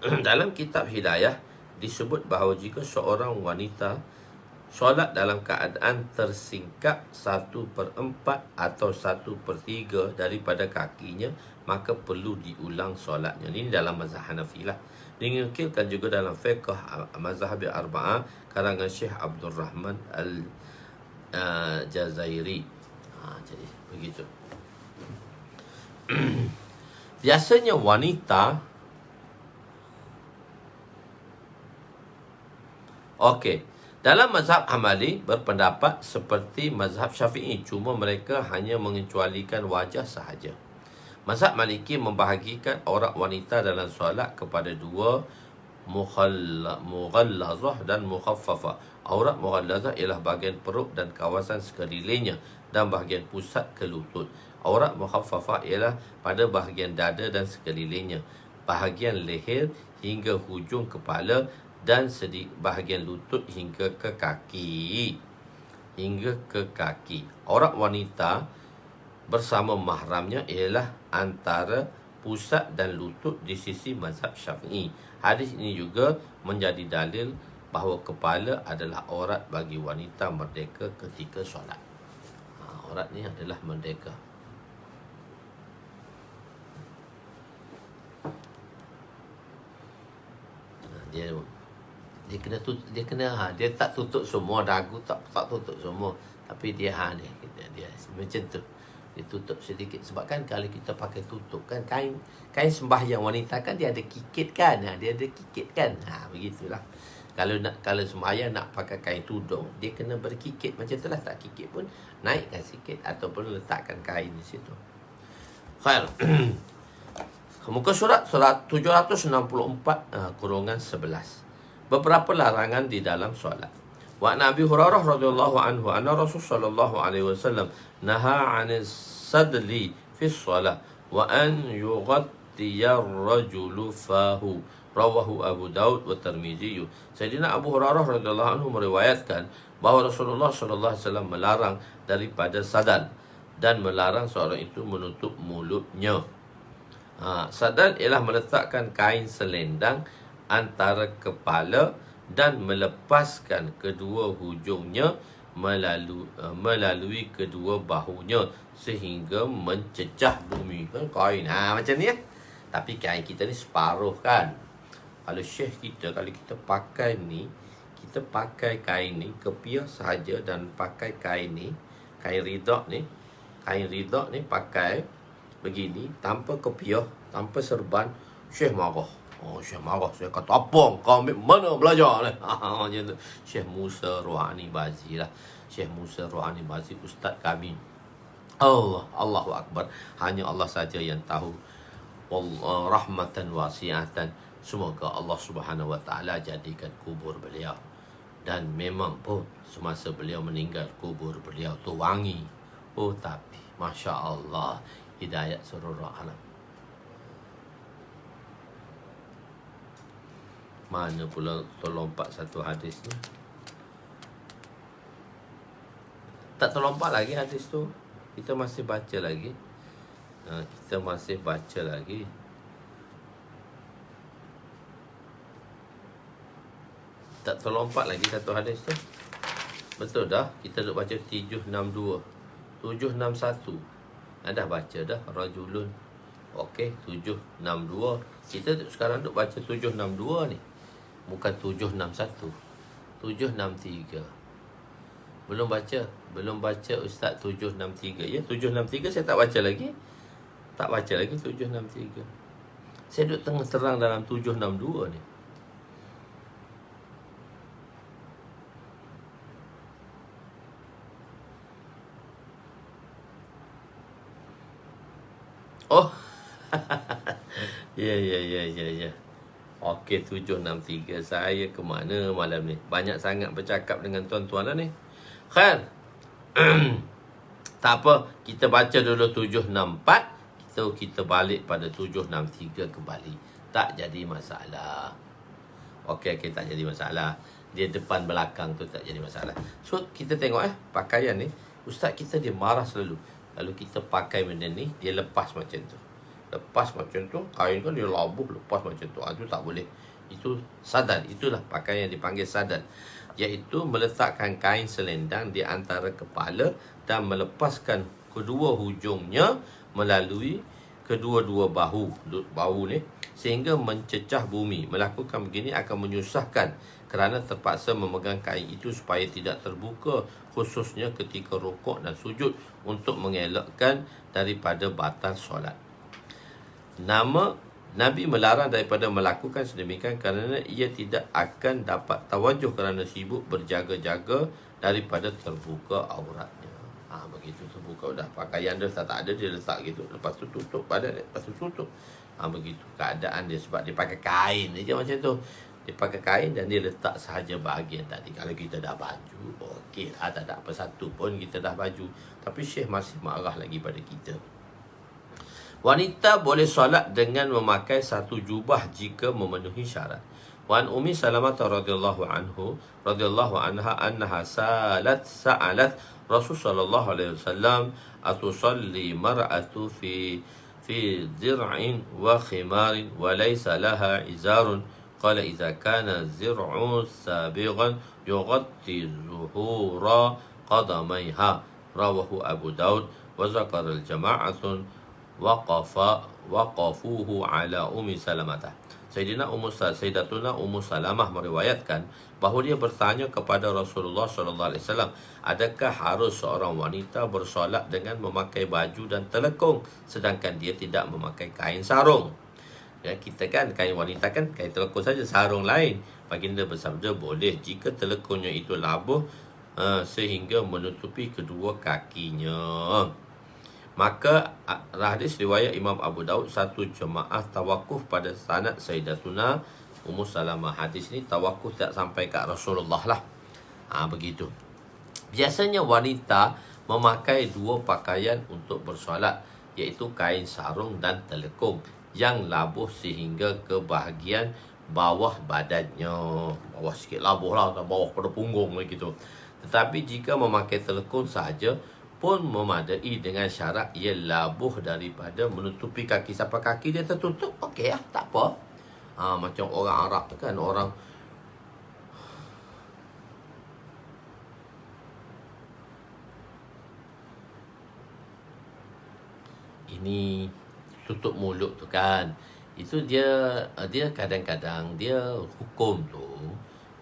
Dalam kitab Hidayah disebut bahawa jika seorang wanita solat dalam keadaan tersingkap 1/4 atau 1/3 daripada kakinya, maka perlu diulang solatnya. Ini dalam mazhab Hanafi lah. Dinukilkan juga dalam fiqh mazhab Arba'ah karangan Syekh Abdul Rahman Al-Jazairi. Jadi begitu. Biasanya wanita dalam mazhab Hambali berpendapat seperti mazhab Syafi'i, cuma mereka hanya mengecualikan wajah sahaja. Mazhab Maliki membahagikan aurat wanita dalam solat kepada dua, mughallazah dan mukhaffafah. Aurat mughallazah ialah bahagian perut dan kawasan sekelilingnya dan bahagian pusat ke lutut. Aurat mukhaffafah ialah pada bahagian dada dan sekelilingnya, bahagian leher hingga hujung kepala dan bahagian lutut hingga ke kaki. Aurat wanita bersama mahramnya ialah antara pusat dan lutut di sisi mazhab Syafi'i. Hadis ini juga menjadi dalil bahawa kepala adalah aurat bagi wanita merdeka ketika solat. Aurat ni adalah merdeka. Dia tak tutup semua dagu, tak tutup semua, tapi dia macam tu, dia tutup sedikit. Sebab kan kalau kita pakai tutup kan, kain sembahyang wanita kan dia ada kikit kan, begitulah. Kalau sembahyang nak pakai kain tudung, dia kena berkikit macam itulah. Tak kikit pun naikkan sikit ataupun letakkan kain di situ. Khair. Muka surat 764 kurungan 11. Beberapa larangan di dalam solat. Wa Nabi Hurairah radhiyallahu anhu anna Rasul sallallahu alaihi wasallam naha 'anil sadli fi shalah wa an yughtiya ar-rajulu fahu. Rawahu Abu Daud wa Tirmizi. Sayyidina Abu Hurairah radhiyallahu anhu meriwayatkan bahawa Rasulullah sallallahu alaihi wasallam melarang daripada sadal dan melarang seorang itu menutup mulutnya. Sadal ialah meletakkan kain selendang antara kepala dan melepaskan kedua hujungnya melalui kedua bahunya sehingga mencecah bumi. Kan kain macam ni Tapi kain kita ni separuh kan. Kalau syekh kita, kalau kita pakai ni, kita pakai kain ni kepiah sahaja dan pakai kain ni, kain ridak ni pakai begini tanpa kepiah, tanpa serban, syekh marah. Syekh marah. Saya kata, apa kau ambil mana belajar ni? Macam tu. Syekh Musa Ruhani Bazi lah. Syekh Musa Ruhani Bazi, ustaz kami. Allahu Akbar. Hanya Allah saja yang tahu. Rahmatan wasi'atan. Semoga Allah Subhanahu Wa Taala jadikan kubur beliau. Dan memang pun semasa beliau meninggal, kubur beliau tu wangi. Tapi Masya Allah, hidayat seluruh alam. Mana pula terlompat satu hadis ni? Tak terlompat lagi hadis tu. Kita masih baca lagi. Tak terlompat lagi satu hadis tu. Betul dah. Kita duk baca 762. 761. Dah baca dah. Rajulun. Okey, 762. Kita sekarang duk baca 762 ni. Bukan 761. 763. Belum baca Ustaz 763. Ya, 763 saya tak baca lagi. 763. Saya duk tengah terang dalam 762 ni. Ya. Okey, 763. Saya ke mana malam ni? Banyak sangat bercakap dengan tuan-tuan lah ni. Khair. Tak apa, kita baca dulu 764. Kita balik pada 763 kembali. Tak jadi masalah. Okey, tak jadi masalah. Dia depan belakang tu tak jadi masalah. So, kita tengok pakaian ni. Ustaz kita dia marah selalu. Lalu kita pakai benda ni, dia lepas macam tu. Kain kan dia labuh, lepas macam tu. Itu tak boleh. Itu sadal. Itulah pakaian yang dipanggil sadal. Iaitu meletakkan kain selendang di antara kepala dan melepaskan kedua hujungnya melalui kedua-dua bahu ni sehingga mencecah bumi. Melakukan begini akan menyusahkan kerana terpaksa memegang kain itu supaya tidak terbuka, khususnya ketika rukuk dan sujud, untuk mengelakkan daripada batal solat. Nabi melarang daripada melakukan sedemikian kerana ia tidak akan dapat tawajuh kerana sibuk berjaga-jaga daripada terbuka auratnya. Begitu terbuka dah pakaian dia tak ada, dia letak gitu, lepas tu tutup badan, lepas tu tutup. Begitu keadaan dia, sebab dia pakai kain je macam tu. Dia pakai kain dan dia letak sahaja bahagian tadi. Kalau kita dah baju, okey lah, tak ada apa satu pun, kita dah baju. Tapi Syekh masih marah lagi pada kita. Wanita boleh solat dengan memakai satu jubah jika memenuhi syarat. Wan Ummi Salamah radhiyallahu anha annaha sa'alat Rasul sallallahu alaihi wasallam atusalli mar'atu fi dir'in wa khimarin wa laysa laha izarun. Qala idza kana zir'u sabighan yughatti zuhura qadamayha. Rawahu Abu Daud wa zakara al-jama'atun waqafuhu ala Ummi Salamah. Sayyidatuna Ummu Salamah meriwayatkan bahawa dia bertanya kepada Rasulullah sallallahu alaihi wasallam, adakah harus seorang wanita bersolat dengan memakai baju dan telekung sedangkan dia tidak memakai kain sarung? Kita kan kain wanita kan kain telekung saja, sarung lain. Baginda bersabda, boleh jika telekungnya itu labuh sehingga menutupi kedua kakinya. Maka hadis riwayat Imam Abu Daud, satu jemaah tawakuf pada sanad Sayyidatuna Ummu Salamah. Hadis ni tawakuf tak sampai kat Rasulullah lah. Begitu. Biasanya wanita memakai dua pakaian untuk bersolat, iaitu kain sarung dan telekung yang labuh sehingga ke bahagian bawah badannya. Bawah sikit labuh lah, bawah pada punggung gitu. Tetapi jika memakai telekung sahaja pun memadai dengan syarat ia labuh daripada menutupi kaki. Sampai kaki dia tertutup, okey lah, tak apa. Macam orang Arab tu kan, orang ini tutup mulut tu kan, itu dia kadang-kadang dia hukum tu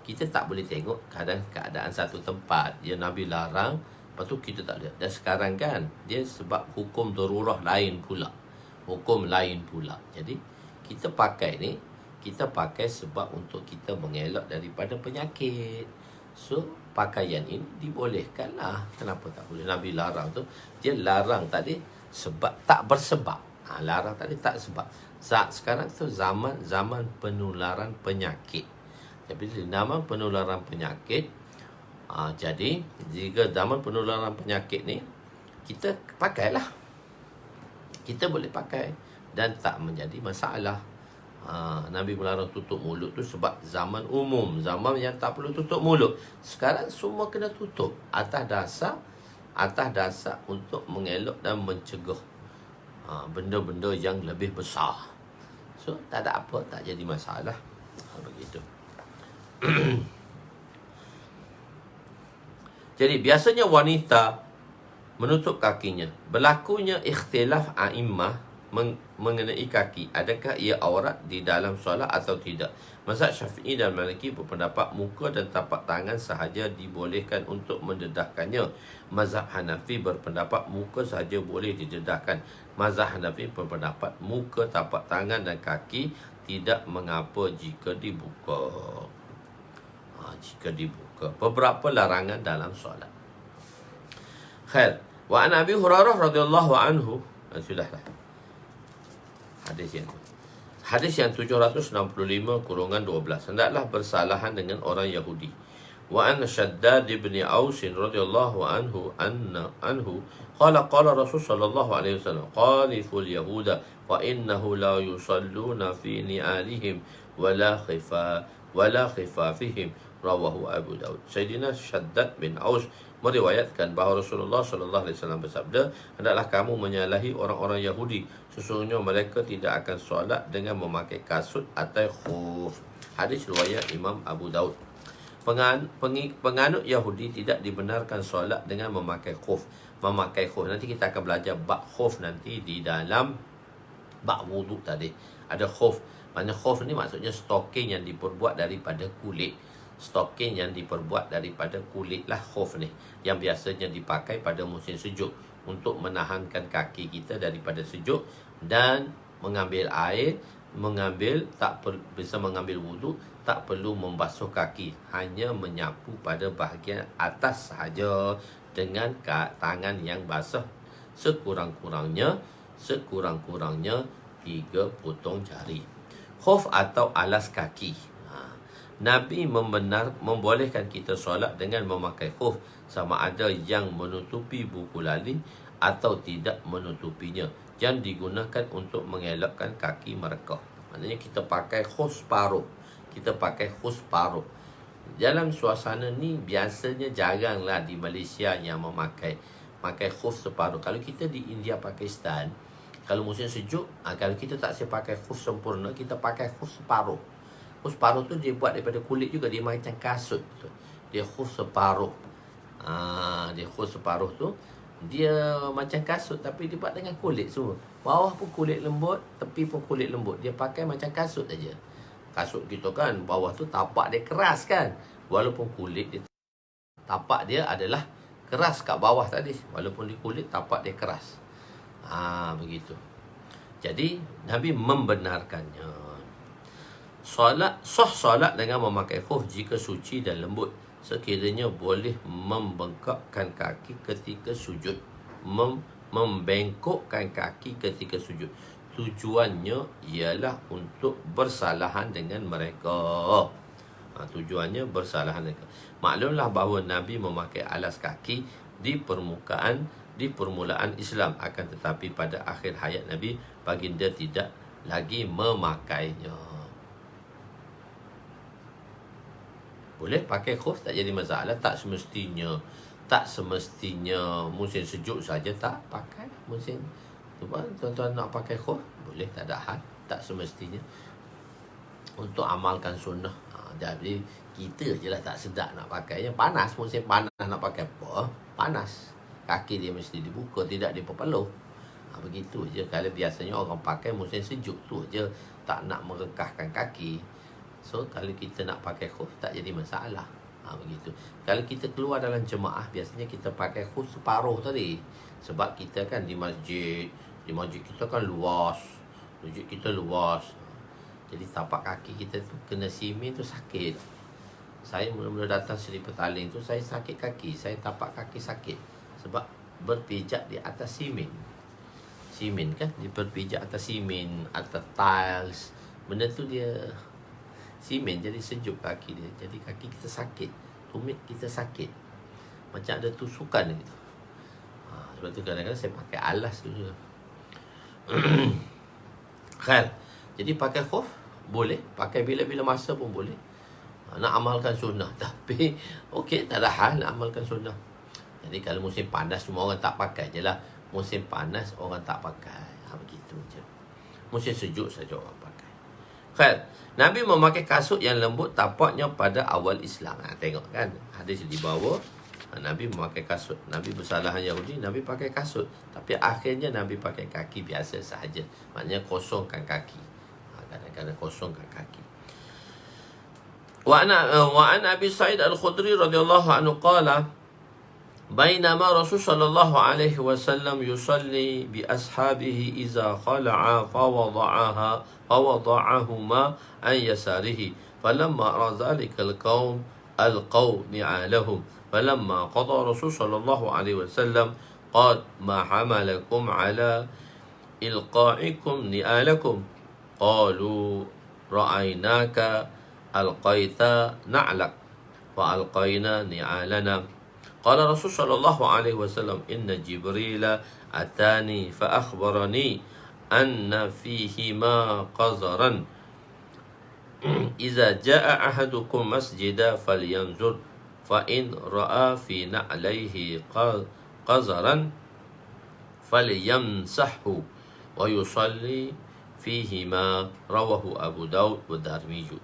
kita tak boleh tengok kadang keadaan satu tempat. Dia Nabi larang, lepas tu kita tak lihat. Dan sekarang kan dia sebab hukum darurah lain pula, hukum lain pula. Jadi kita pakai ni, kita pakai sebab untuk kita mengelak daripada penyakit. So pakaian ini dibolehkan lah. Kenapa tak boleh? Nabi larang tu, dia larang tadi sebab tak bersebab. Larang tadi tak sebab. Sekarang tu zaman penularan penyakit. Jadi zaman penularan penyakit, jadi jika zaman penularan penyakit ni, kita pakailah. Kita boleh pakai dan tak menjadi masalah. Nabi melarang tutup mulut tu sebab zaman umum, zaman yang tak perlu tutup mulut. Sekarang semua kena tutup atas dasar untuk mengelak dan mencegah benda-benda yang lebih besar. So tak ada apa, tak jadi masalah. Begitu. Jadi biasanya wanita menutup kakinya. Berlakunya ikhtilaf a'immah mengenai kaki. Adakah ia aurat di dalam solat atau tidak? Mazhab Syafi'i dan Maliki berpendapat muka dan tapak tangan sahaja dibolehkan untuk mendedahkannya. Mazhab Hanafi berpendapat muka sahaja boleh didedahkan. Mazhab Hanafi berpendapat muka, tapak tangan dan kaki tidak mengapa jika dibuka. Jika dibuka. Beberapa larangan dalam solat. Khair. Wa an Abi Hurairah radhiyallahu anhu. Sudahlah. Hadis yang 765-12. Hendaklah bersalahan dengan orang Yahudi. Wa an Shaddad bin Aus radhiyallahu anhu qala Rasul sallallahu alaihi wasallam qaliful yahuda fa innahu la yusalluna fi ni'alihim wala khifafihim. Rawahu Abu Daud. Sayyidina Shaddad bin Aus meriwayatkan bahawa Rasulullah sallallahu alaihi wasallam bersabda, hendaklah kamu menyalahi orang-orang Yahudi, sesungguhnya mereka tidak akan solat dengan memakai kasut atau khuf. Hadis riwayat Imam Abu Daud. Penganut Yahudi tidak dibenarkan solat dengan memakai khuf. Nanti kita akan belajar bab khuf nanti di dalam bab wuduk tadi. Ada khuf. Maknanya khuf ni maksudnya stocking yang diperbuat daripada kulit. Stocking yang diperbuat daripada kulit lah khuf ni, yang biasanya dipakai pada musim sejuk untuk menahankan kaki kita daripada sejuk dan mengambil air, bisa mengambil wuduk, tak perlu membasuh kaki, hanya menyapu pada bahagian atas sahaja dengan tangan yang basah, sekurang-kurangnya 3 potong jari. Khuf atau alas kaki. Nabi membolehkan kita solat dengan memakai khuf, sama ada yang menutupi buku lali atau tidak menutupinya, yang digunakan untuk mengelakkan kaki mereka. Maknanya kita pakai khuf separuh. Dalam suasana ni biasanya jaranglah di Malaysia yang pakai khuf separuh. Kalau kita di India, Pakistan, kalau musim sejuk, kalau kita tak pakai khuf sempurna, kita pakai khuf separuh. Khuf separuh tu dia buat daripada kulit juga. Dia macam kasut tu. Dia khuf separuh. Dia khuf separuh tu, dia macam kasut tapi dia buat dengan kulit semua. Bawah pun kulit lembut, tepi pun kulit lembut. Dia pakai macam kasut aja. Kasut kita kan, bawah tu tapak dia keras kan. Walaupun kulit dia, tapak dia adalah keras kat bawah tadi. Walaupun di kulit, tapak dia keras. Begitu. Jadi Nabi membenarkannya. Solat dengan memakai khuf jika suci dan lembut, sekiranya boleh membengkakkan kaki ketika sujud. membengkokkan kaki ketika sujud. Tujuannya ialah untuk bersalahan dengan mereka. Tujuannya bersalahan dengan mereka. Maklumlah bahawa Nabi memakai alas kaki di permulaan Islam, akan tetapi pada akhir hayat Nabi, baginda tidak lagi memakainya. Boleh pakai khuf, tak jadi masalah. Tak semestinya musim sejuk saja tak pakai. Musim tuan-tuan nak pakai khuf, boleh, tak ada hal. Tak semestinya. Untuk amalkan sunnah. Jadi kita je lah tak sedap nak pakai. Yang panas, musim panas nak pakai apa? Panas. Kaki dia mesti dibuka, tidak diperpeluh. Begitu je. Kalau biasanya orang pakai musim sejuk tu je, tak nak merekahkan kaki. So kalau kita nak pakai khuf, tak jadi masalah. Begitu. Kalau kita keluar dalam jemaah, biasanya kita pakai khuf separuh tadi. Sebab kita kan di masjid kita kan luas. Masjid kita luas. Jadi tapak kaki kita tu kena simen tu sakit. Saya mula-mula datang Seri Petaling tu, saya sakit kaki. Saya tapak kaki sakit. Sebab berpijak di atas simen. Simen kan, dia berpijak atas simen, atas tiles. Benda tu dia simen, jadi sejuk kaki dia. Jadi kaki kita sakit, tumit kita sakit, macam ada tusukan gitu. Sebab tu kadang-kadang saya pakai alas tu juga. Khair. Jadi pakai khuf boleh, pakai bila-bila masa pun boleh. Nak amalkan sunnah. Tapi okey, tak ada hal nak amalkan sunnah. Jadi kalau musim panas semua orang tak pakai je lah. Musim panas orang tak pakai. Begitu je. Musim sejuk saja orang pakai. Khair. Nabi memakai kasut yang lembut tapaknya pada awal Islam. Tengok kan, hadis di bawah. Nabi memakai kasut. Nabi bersalahan Yahudi, Nabi pakai kasut. Tapi akhirnya Nabi pakai kaki biasa sahaja. Maknanya kosongkan kaki. Kadang-kadang kosongkan kaki. Wa an Abi Sa'id Al-Khudri radhiyallahu anhu qala bainama Rasul sallallahu alaihi wasallam yusalli bi ashabihi iza khala'a fawada'ahuma an yasarihi falamma razalika al-qaum alqaw ni'alahum falamma qada Rasul sallallahu alaihi wasallam qad ma hamalakum ala ilqa'ikum ni'alakum qalu ra'aynaka alqaita na'lak fa alqaina ni'alana qala Rasul sallallahu alaihi wasallam inna Jibril atani fa akhbarani anna fihi ma qazaran idza jaa ahadukum masjida falyanzur fa in ra'a fi na'layhi qazaran falyamsahhu wa yusalli fihima rawahu Abu Daud wa Darmiju.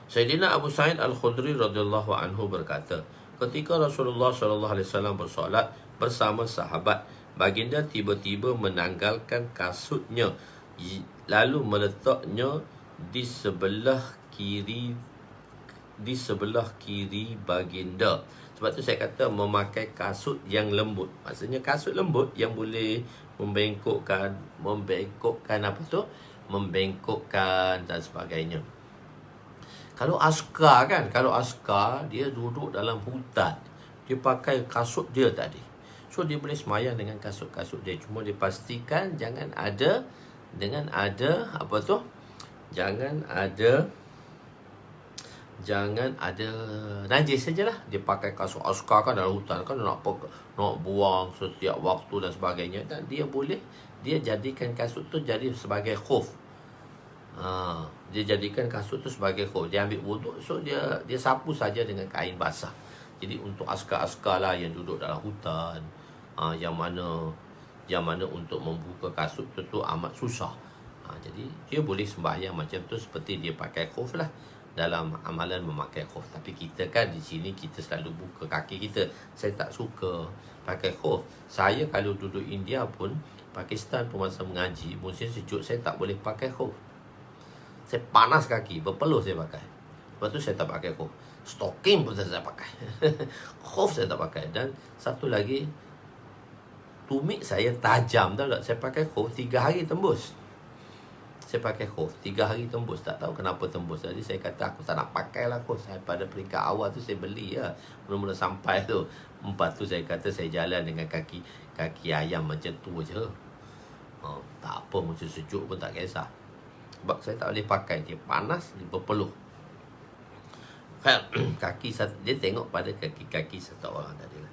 Sayyidina Abu Sa'id Al-Khudri radhiyallahu anhu berkata, ketika Rasulullah sallallahu alaihi wasallam bersolat bersama sahabat, baginda tiba-tiba menanggalkan kasutnya lalu meletaknya di sebelah kiri baginda. Sebab tu saya kata memakai kasut yang lembut. Maksudnya kasut lembut yang boleh membengkokkan apa tu? Membengkokkan dan sebagainya. Kalau askar dia duduk dalam hutan, dia pakai kasut dia tadi. So dia boleh semayang dengan kasut-kasut dia. Cuma dia pastikan jangan ada apa tu? Jangan ada najis sajalah. Dia pakai kasut askar kan dalam hutan kan nak buang setiap waktu dan sebagainya. Dan dia jadikan kasut tu jadi sebagai khuf. Dia jadikan kasut tu sebagai khuf. Dia ambil wuduk, so dia sapu saja dengan kain basah. Jadi untuk askar-askar lah yang duduk dalam hutan, yang mana untuk membuka kasut tu amat susah. Jadi dia boleh sembahyang macam tu seperti dia pakai khuf lah dalam amalan memakai khuf. Tapi kita kan di sini kita selalu buka kaki kita. Saya tak suka pakai khuf. Saya kalau duduk India pun, Pakistan pun masa mengaji, musim sejuk saya tak boleh pakai khuf. Saya panas kaki, berpeluh saya pakai. Lepas tu saya tak pakai khuf. Stocking pun saya pakai. Khuf saya tak pakai. Dan satu lagi, tumit saya tajam, tahu tak? Saya pakai khuf 3 hari tembus. Saya pakai khuf 3 hari tembus, tak tahu kenapa tembus. Jadi saya kata aku tak nak pakai lah khuf. Saya pada peringkat awal tu saya beli ya. Mula-mula sampai tu. Lepas tu saya kata saya jalan dengan kaki ayam macam tu je. Tak apa, musim sejuk pun tak kisah. Sebab saya tak boleh pakai, dia panas, dia berpeluh. Kaki dia tengok pada kaki satu orang tadi lah.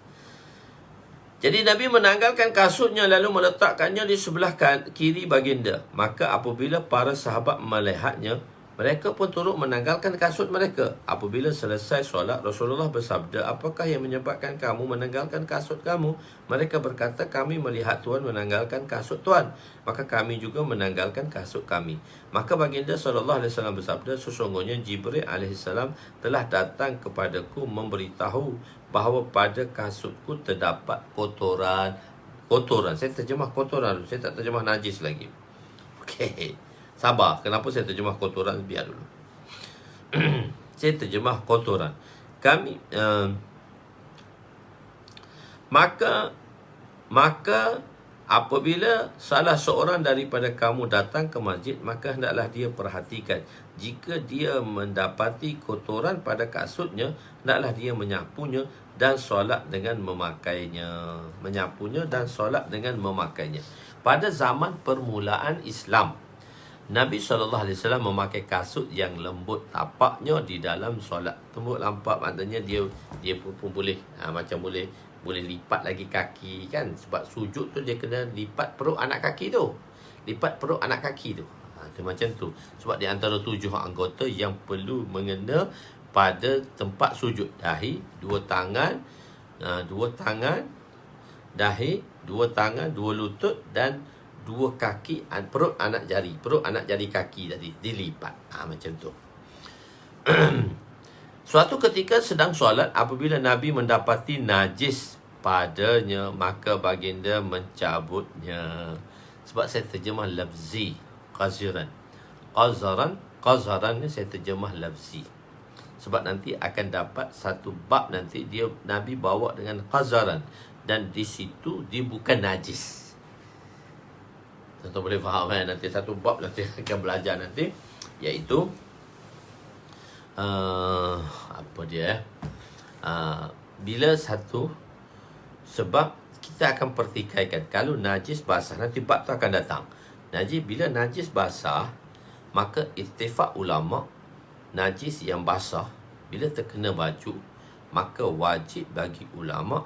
Jadi Nabi menanggalkan kasutnya lalu meletakkannya di sebelah kiri baginda. Maka apabila para sahabat melihatnya, mereka pun turut menanggalkan kasut mereka. Apabila selesai solat, Rasulullah bersabda, apakah yang menyebabkan kamu menanggalkan kasut kamu? Mereka berkata, kami melihat Tuan menanggalkan kasut Tuan, maka kami juga menanggalkan kasut kami. Maka baginda SAW bersabda, sesungguhnya Jibril AS telah datang kepadaku memberitahu bahawa pada kasutku terdapat kotoran. Saya terjemah kotoran, saya tak terjemah najis lagi. Okey, sabar. Kenapa saya terjemah kotoran? Biar dulu. Saya terjemah kotoran. Maka apabila salah seorang daripada kamu datang ke masjid, maka hendaklah dia perhatikan. Jika dia mendapati kotoran pada kasutnya, hendaklah dia menyapunya dan solat dengan memakainya. Pada zaman permulaan Islam, Nabi SAW memakai kasut yang lembut tapaknya di dalam solat. Lembut lampak maknanya dia pun boleh macam boleh lipat lagi kaki kan. Sebab sujud tu dia kena lipat perut anak kaki tu. Dia macam tu. Sebab di antara 7 anggota yang perlu mengena pada tempat sujud. Dahi, 2 tangan, dahi, 2 tangan, 2 lutut dan 2 kaki, perut anak jari kaki tadi dilipat. Macam tu. Suatu ketika sedang solat, apabila Nabi mendapati najis padanya, maka baginda mencabutnya. Sebab saya terjemah lafzi, qazaran ni saya terjemah lafzi. Sebab nanti akan dapat satu bab nanti Nabi bawa dengan qazaran, dan di situ dia bukan najis. Tentu boleh faham kan? Nanti satu bab nanti akan belajar nanti, iaitu bila satu, sebab kita akan pertikaikan. Kalau najis basah, nanti bab tu akan datang. Bila najis basah, maka ittifaq ulama, najis yang basah bila terkena baju, maka wajib bagi ulama,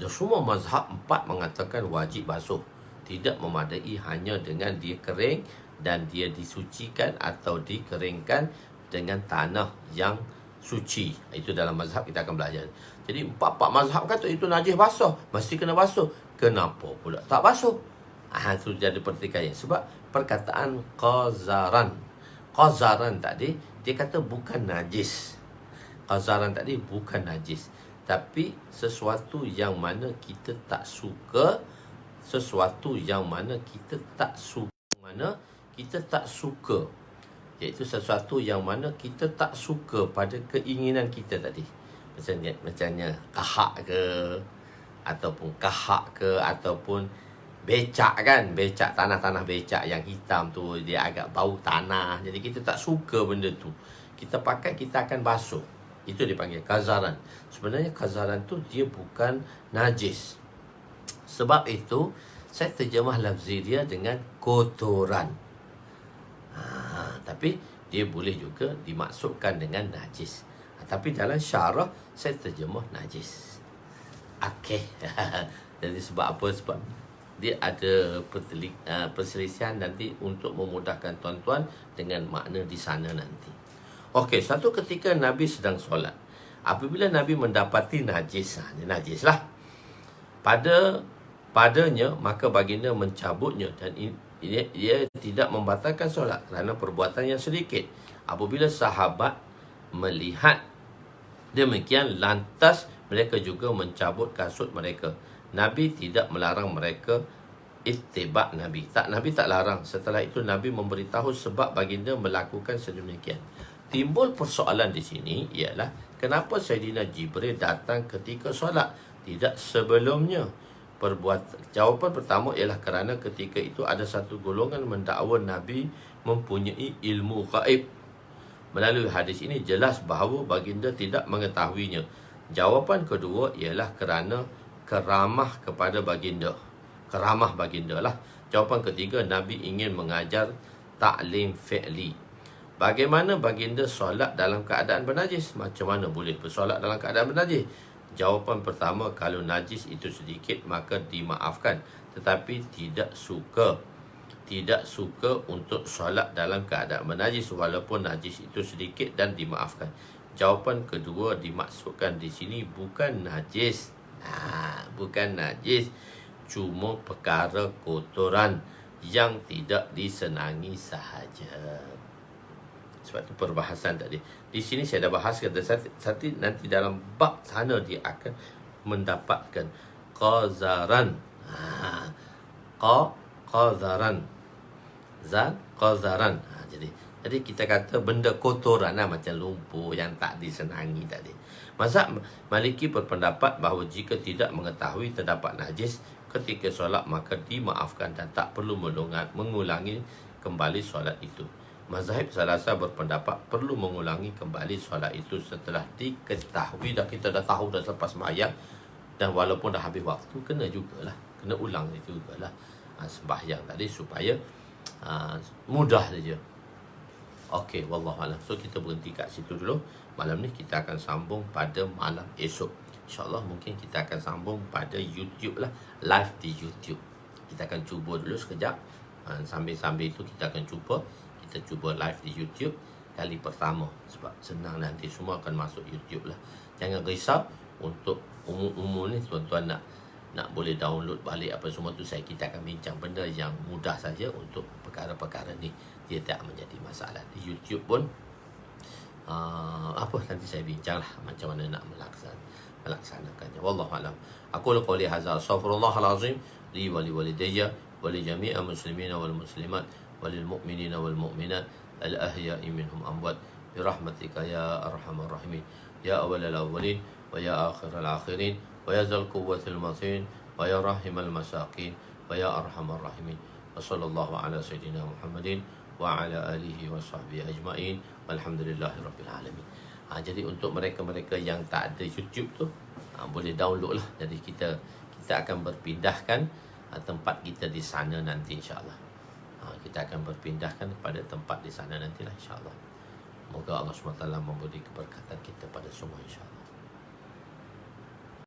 semua mazhab 4 mengatakan wajib basuh. Tidak memadai hanya dengan dia kering dan dia disucikan atau dikeringkan dengan tanah yang suci. Itu dalam mazhab kita akan belajar. Jadi 4 mazhab kata itu najis basah, mesti kena basuh. Kenapa pula tak basuh? Itu jadi pertikaian. Sebab perkataan qazaran tadi, dia kata bukan najis. Qazaran tadi bukan najis, tapi sesuatu yang mana kita tak suka, iaitu sesuatu yang mana kita tak suka pada keinginan kita tadi. Macamnya kahak ke, ataupun becak kan, tanah becak yang hitam tu, dia agak bau tanah. Jadi kita tak suka benda tu, kita pakai, kita akan basuh. Itu dipanggil qazaran. Sebenarnya qazaran tu dia bukan najis. Sebab itu saya terjemah lafzi dia dengan kotoran. Tapi dia boleh juga dimaksudkan dengan najis. Tapi dalam syarah saya terjemah najis. Okey. Jadi sebab apa? Sebab dia ada perselisihan nanti untuk memudahkan tuan-tuan dengan makna di sana nanti. Okey, satu ketika Nabi sedang solat. Apabila Nabi mendapati najis lah padanya, maka baginda mencabutnya, dan ia tidak membatalkan solat kerana perbuatan yang sedikit. Apabila sahabat melihat demikian, lantas mereka juga mencabut kasut mereka. Nabi tidak melarang mereka ittiba' Nabi tak larang. Setelah itu Nabi memberitahu sebab baginda melakukan sedemikian. Timbul persoalan di sini ialah kenapa Saidina Jibril datang ketika solat, tidak sebelumnya? Jawapan pertama ialah kerana ketika itu ada satu golongan mendakwa Nabi mempunyai ilmu gaib. Melalui hadis ini jelas bahawa baginda tidak mengetahuinya. Jawapan kedua ialah kerana keramah kepada baginda. Keramah baginda lah. Jawapan ketiga, Nabi ingin mengajar ta'lim fi'li. Bagaimana baginda solat dalam keadaan bernajis? Macam mana boleh bersolat dalam keadaan bernajis? Jawapan pertama, kalau najis itu sedikit maka dimaafkan. Tetapi tidak suka untuk solat dalam keadaan bernajis walaupun najis itu sedikit dan dimaafkan. Jawapan kedua, dimaksudkan di sini bukan najis. Bukan najis, cuma perkara kotoran yang tidak disenangi sahaja. Sebab itu perbahasan tadi. Di sini saya dah bahas kata nanti dalam bab sana dia akan mendapatkan qazaran. Qazaran. Qazaran. Jadi kita kata benda kotoran macam lumpur yang tak disenangi tadi. Mazhab Maliki berpendapat bahawa jika tidak mengetahui terdapat najis ketika solat maka dimaafkan dan tak perlu mengulangi kembali solat itu. Mazhab Salasa berpendapat perlu mengulangi kembali solat itu setelah diketahui dah, kita dah tahu dah selepas sembahyang, dan walaupun dah habis waktu kena ulang jugalah sembahyang tadi supaya mudah saja. Okey, wallahualam. So kita berhenti kat situ dulu. Malam ni kita akan sambung pada malam esok. InsyaAllah mungkin kita akan sambung pada YouTube lah, live di YouTube. Kita akan cuba dulu sekejap. Sambil-sambil itu kita akan cuba live di YouTube kali pertama. Sebab senang, nanti semua akan masuk YouTube lah. Jangan risau untuk umum-umum ni, tuan-tuan nak boleh download balik apa semua tu, kita akan bincang benda yang mudah saja untuk perkara-perkara ni. Dia tak menjadi masalah. Di YouTube pun nanti saya bincang lah macam mana nak melaksanakannya. Wallahualam. Aku qouli hadza, astaghfirullahal azim li wa li walidayya wa li jami'il muslimina wal muslimat wa lil mu'minina wal mu'minat al ahya'i minhum amwat bi rahmatika ya arhamar rahimin ya awwalal awwalin wa ya akhiral akhirin wa ya zal quwwatil matin wa ya rahimal masakin wa ya arhamar rahimin. Wa sallallahu ala sayyidina Muhammadin wa ala alihi wa sahbihi ajma'in walhamdulillahi rabbil alamin. Jadi untuk mereka-mereka yang tak ada YouTube tu, boleh download lah. Jadi kita akan berpindahkan tempat kita di sana nanti insya-Allah. Kita akan berpindahkan pada tempat di sana nantilah insya-Allah. Moga Allah SWT memberi keberkatan kita pada semua insya-Allah.